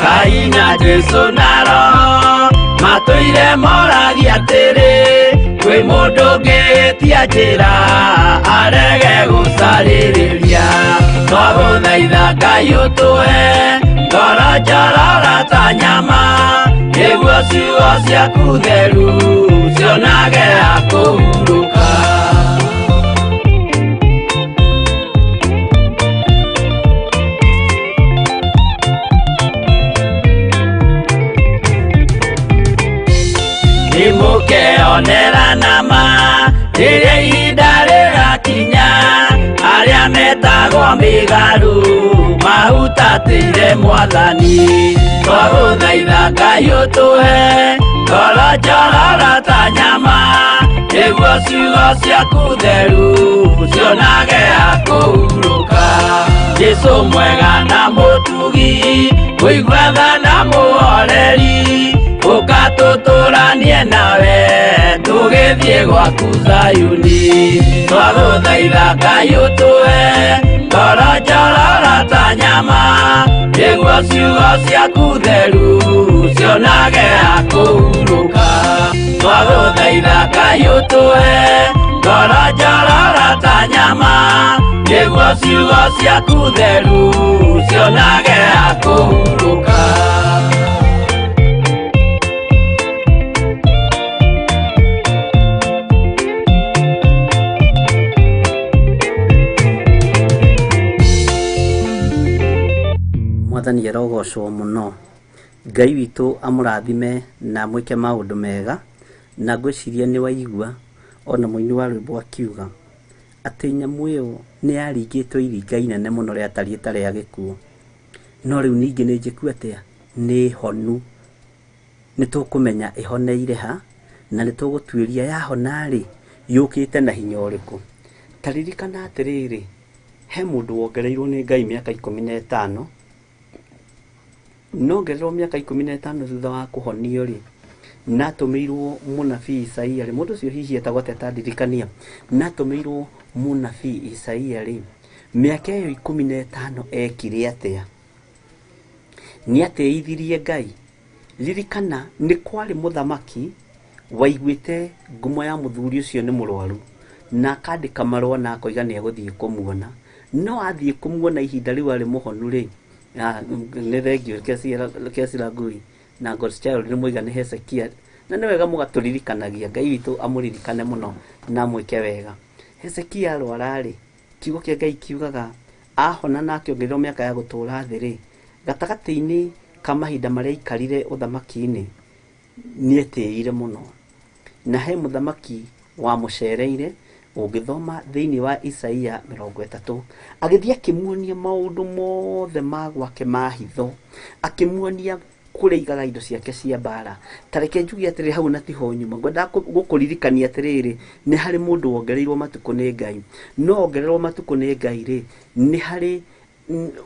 Speaker 2: Ngai na Jesũ na Roho matũire moragia atĩrĩ kwĩ mũndũ ũngĩtia njĩra arege gũcarĩrĩria twagũthaitha Ngai ũtũhe ngoro njororo ta nyama nĩguo ciugo ciaku theru cionage akũhurũka nĩmũkeonera nama rĩrĩa ihinda rĩgakinya arĩa metagwo mĩgarũ mahutatĩire Mwathani twagũthaitha Ngai ũtũhe ngoro njororo ta nyama nĩguo ciugo ciaku theru cionage akũhurũka Jesũ mwega na mũtugi ũigua tha na mũhoreri ũkatũtũranie nawe tũgĩthiĩ gwaku Zayuni twagũthaitha Ngai ũtũhe ngoro njororo ta nyama nĩguo ciugo ciaku theru cionage akũhurũka twagũthaitha Ngai ũtũhe ngoro njororo ta nyama nĩguo ciugo ciaku theru cionage akũhurũka
Speaker 1: Mwathani arogocwo mũno Ngai witũ amũrathime na mwĩke maũndũ mega na ngwĩciria nĩ waigua ona mũini wa rwĩmbo akiuga atĩ nyamũ ĩyo nĩ yaringĩtwo iringa inene mũno rĩatariĩ ta rĩa gĩkuũ no rĩu ningĩ nĩ njĩku atĩa nĩ honu nĩ tũkũmenya ĩhoneire ha na nĩ tũgũtuĩria yahona-rĩ yũkĩte na hinya ũrĩkũ ta ririkana atĩrĩrĩ he mũndũ wongereirwo nĩ Ngai mĩaka 15 nongererwo mĩaka 15 thutha wa kũhonio-rĩ natũmĩirwo mũnabii Isaia-rĩ mũndũ ũcio hihi etagwo Teta ndirikania natũmĩirwo mũnabii Isaia-rĩ mĩaka ĩyo 15 ekire atĩa nĩ ateithirie Ngai ririkana nĩ kwarĩ mũthamaki waiguĩte ngumo ya mũthuri ũcio nĩ mũrwaru na akandĩka marũa na akoiga nĩ egũthiĩ kũmuona no athiĩ kũmuona ihinda rĩu arĩ mũhonu-rĩ nĩ thengio kĩacira ngui na God's child nĩ mũiga nĩ Hezekia na nĩ wega mũgatũririkanagia Ngai witũ amũririkane mũno na mwĩke wega Hezekia arwara-rĩ kiugo kĩa Ngai kiugaga ahona na akĩongererwo mĩaka ya gũtũũra thĩ-rĩ gatagatĩ-inĩ ka mahinda marĩa aikarire ũthamaki-inĩ nieteire muno na he muthamaki wa mucereire ungithoma thiini wa Isaia 30 agithia kimuonia maundu mothe magwake mahitho akimuonia kureigaga indo ciake cia bara tareke njugi atiri hau na tiho nyuma ngwenda gukuririkania atiriri ni hari mundu wongereirwo matuko ni Ngai no ongererwo matuko ni Ngai ri ni hari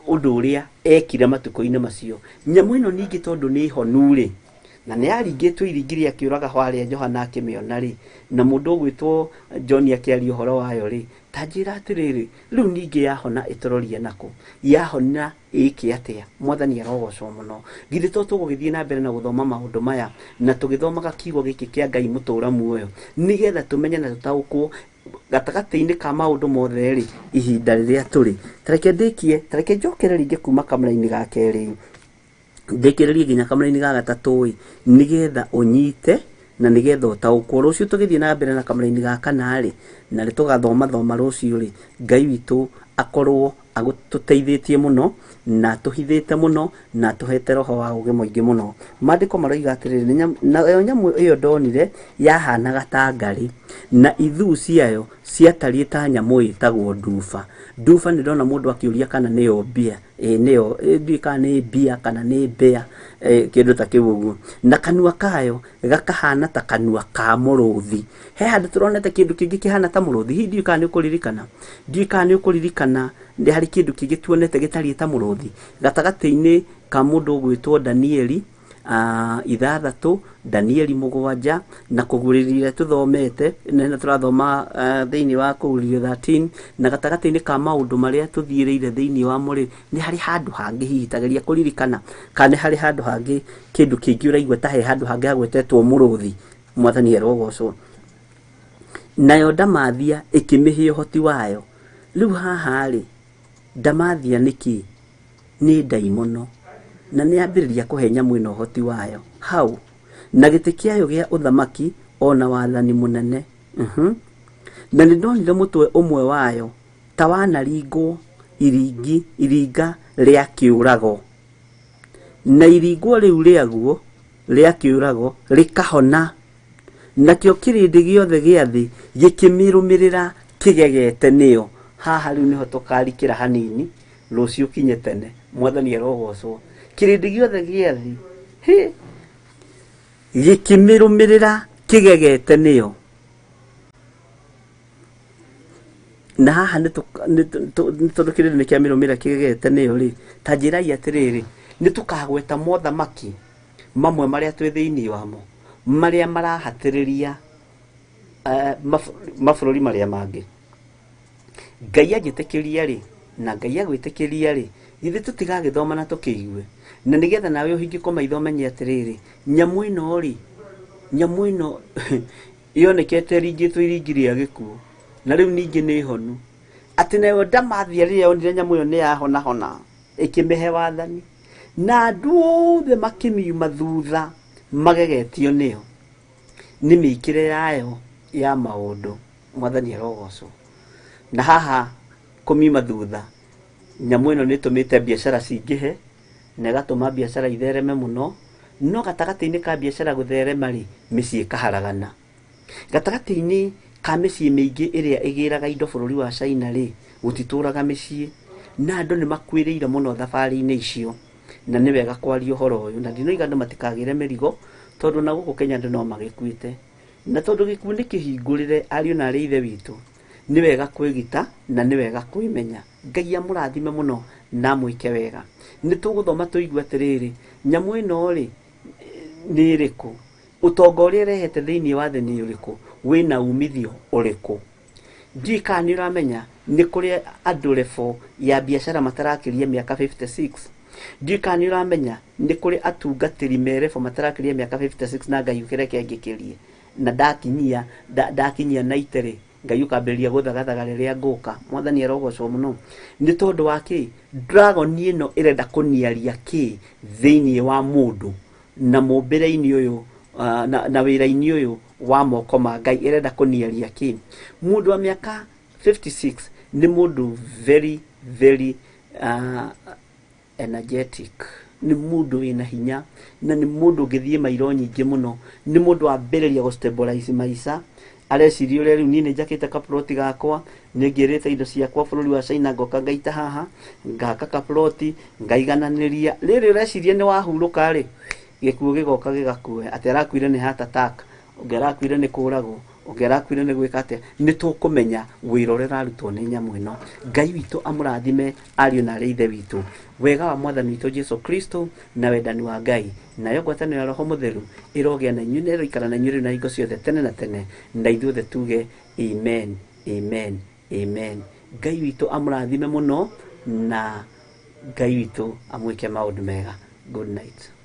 Speaker 1: undu uria ekire matuko-ini macio nyamu ino ningi tondu ni honu ri na ni aringitwo iringiri akiuraga hwaria Johana akimiona ri na mundu ugwitwo John akiaria uhoro wayo ri tajira atiriri riu ningi yahona itororie nako yahona iki atia mwathani arogocwo muno githito tugugithie na mbere na guthoma maundu maya na tugithomaga kiugo giki kia Ngai mutura muoyo nigetha tumenye na tutaukwo gatagati-ini ka maundu mothe ri ihinda riria turi tareke njokere ringi kuma kamera-ini ga keri ndekererie ginya kamera-ini ga gatatu nigetha unyite na nigetha utaukwo rucio tugithie na mbere na kamera-ini ga kanari na ri tugathoma rucio ri Ngai witu akorwo agututeithĩtie muno na tuhithĩte muno na tuhete roho wa uge muingi muno mandiko maroiga atiriri na nyamu iyo ndonire yahanaga ta ngari na ithu ciayo ciatariĩ ta nyamu ĩtagwo nduba nĩ ndona mũndũ akiuria kana nĩyo mbia nĩyo ndika nĩ mbia kana nĩ mbea kĩndũ ta kĩu ũguo na kanua kayo gakahana ta kanua ka mũrũthi he handũ turonete kĩndũ kĩngĩ kĩhana ta mũrũthi hihi ndiũĩ kana nĩ ũkũririkana ndi hari kindu kingi tuonete gitari ta muruthi gatagati-ini ka mundu gwitwo Danieli 6 Danieli 7 na kuguririre tuthomete na turathoma thiini wa kuguririre 13 na gatagati-ini ka maundu maria tuthiireire thiini wa muri ni hari handu hangi hihitageria kuririkana kana hari handu hangi kindu kingi uraigwa ta he handu hangi hagwetetwo muruthi mwathani arogocwo nayo ndamathia ikimihia hoti wayo riu haha ri ndamathia niki ni ndaimono na ni ambiriria kuhe nyamu ino hoti wayo hau na giti kiayo gia uthamaki ona wathani munene na ni ndonire mutwe umwe wayo tawanaringwo iringa ria kiurago na iringwo riu riaguo ria kiurago rikahona nakio kirindi giothe gia thi gikimirumirira kigegete niyo haha riu niho tukarikira hanini rucio kinye tene mwathani arogocwo kirindi giothe gia thi gikimirumirira kigegete niyo na haha ni tudukirire ni kiamirumira kigegete niyo ri tajirai atiriri ni tukagweta mothamaki mamwe maria twi thiini wamo maria marahatiriria mabũrũri maria mangi Ngai agitikiria ri na Ngai agwitikiria ri ithe tutigagithoma na tukiigue na nigetha nawe uhingikoma ithomenye atiriri nyamu ino yonekete ringitwo iringiria gikuo na riu ningi ni honu ati nayo ndamathia ria onire nyamu iyo ni yahona ikimihe wathani na andu othe makimiuma thutha magegetio niyo ni mikire yayo ya maundu mwathani arogocwo na haha kumiuma thutha nyamu ino ni tumite biashara cingihe na gatuma biashara ithereme muno no gatagati-ini ka biashara gutherema ri micii kaharagana gatagati-ini ka micii mingi iria igiraga indo bururi wa China ri gutituraga micii na andu ni makwiriire muno thafari-ini icio na ni wega kwaria uhoro uyu na ndinoiga andu matikagire mirigo tondu na guku Kenya andu no magikuite na tondu gikuo ni kihingurire ariu na ari ithe witu ni wega kwigita na ni wega kwimenya Ngai amurathime muno na mwike wega ni tuguthoma tuigwa atiriri nyamu ino ri ni iriku utonga uria rehete thiini wa thi ni uriku wina umithio uriku ndika ni uramenya ni kuri andu level ya biashara matarakiria miaka 56 ndika ni uramenya ni kuri atungatiri merefo matarakiria miaka 56 na Ngai ukireke angikirie na dakinyia na itere Ngai ukamberia guthagathaga riria nguka mwathani arogocwo muno ni tondu wa ki dragon ino irenda kuniaria ki thiini wa mundu na mumbire-ini uyu na wira-ini uyu wa moko ma Ngai irenda kuniaria ki mundu wa miaka 56 ni mundu very very energetic nĩ mũndũ wĩna hinya na nĩ mũndũ ũngĩthiĩ mairo nyingĩ mũno, nĩ mũndũ wambĩrĩria gũ stabilize maica, areciria ũrĩa rĩu niĩ nĩnjakĩte kaploti gakwa, nĩngĩrĩte indo ciakwa bũrũri wa China ngoka ngaita haha, ngaka kaploti, ngaigananĩria. Rĩrĩ ũreciria nĩ wahurũka rĩ, gĩkuũ gĩgoka gĩgakuoya, atĩ arakuire nĩ heart attack, ũngĩ arakuire nĩ kũragwo, ũngĩ arakuire nĩ gwĩka atĩa. Nĩtũkũmenya wĩra ũrĩa ũrarutwo nĩ nyamũ ĩno. Ngai witũ amũrathime ariũ na arĩ ithe witũ. Wega wa mwathani witũ Jesu Kristo na wendani wa Ngai nayo ngwatanĩro ya Roho Mũtheru ĩrogĩa na inyuĩ na ĩroikara na inyuĩ rĩu na hingo ciothe tene na tene, na ithuothe tuge amen, amen, amen. Ngai witũ amũrathime mũno na Ngai witũ amwĩke maũndũ mega. Good night.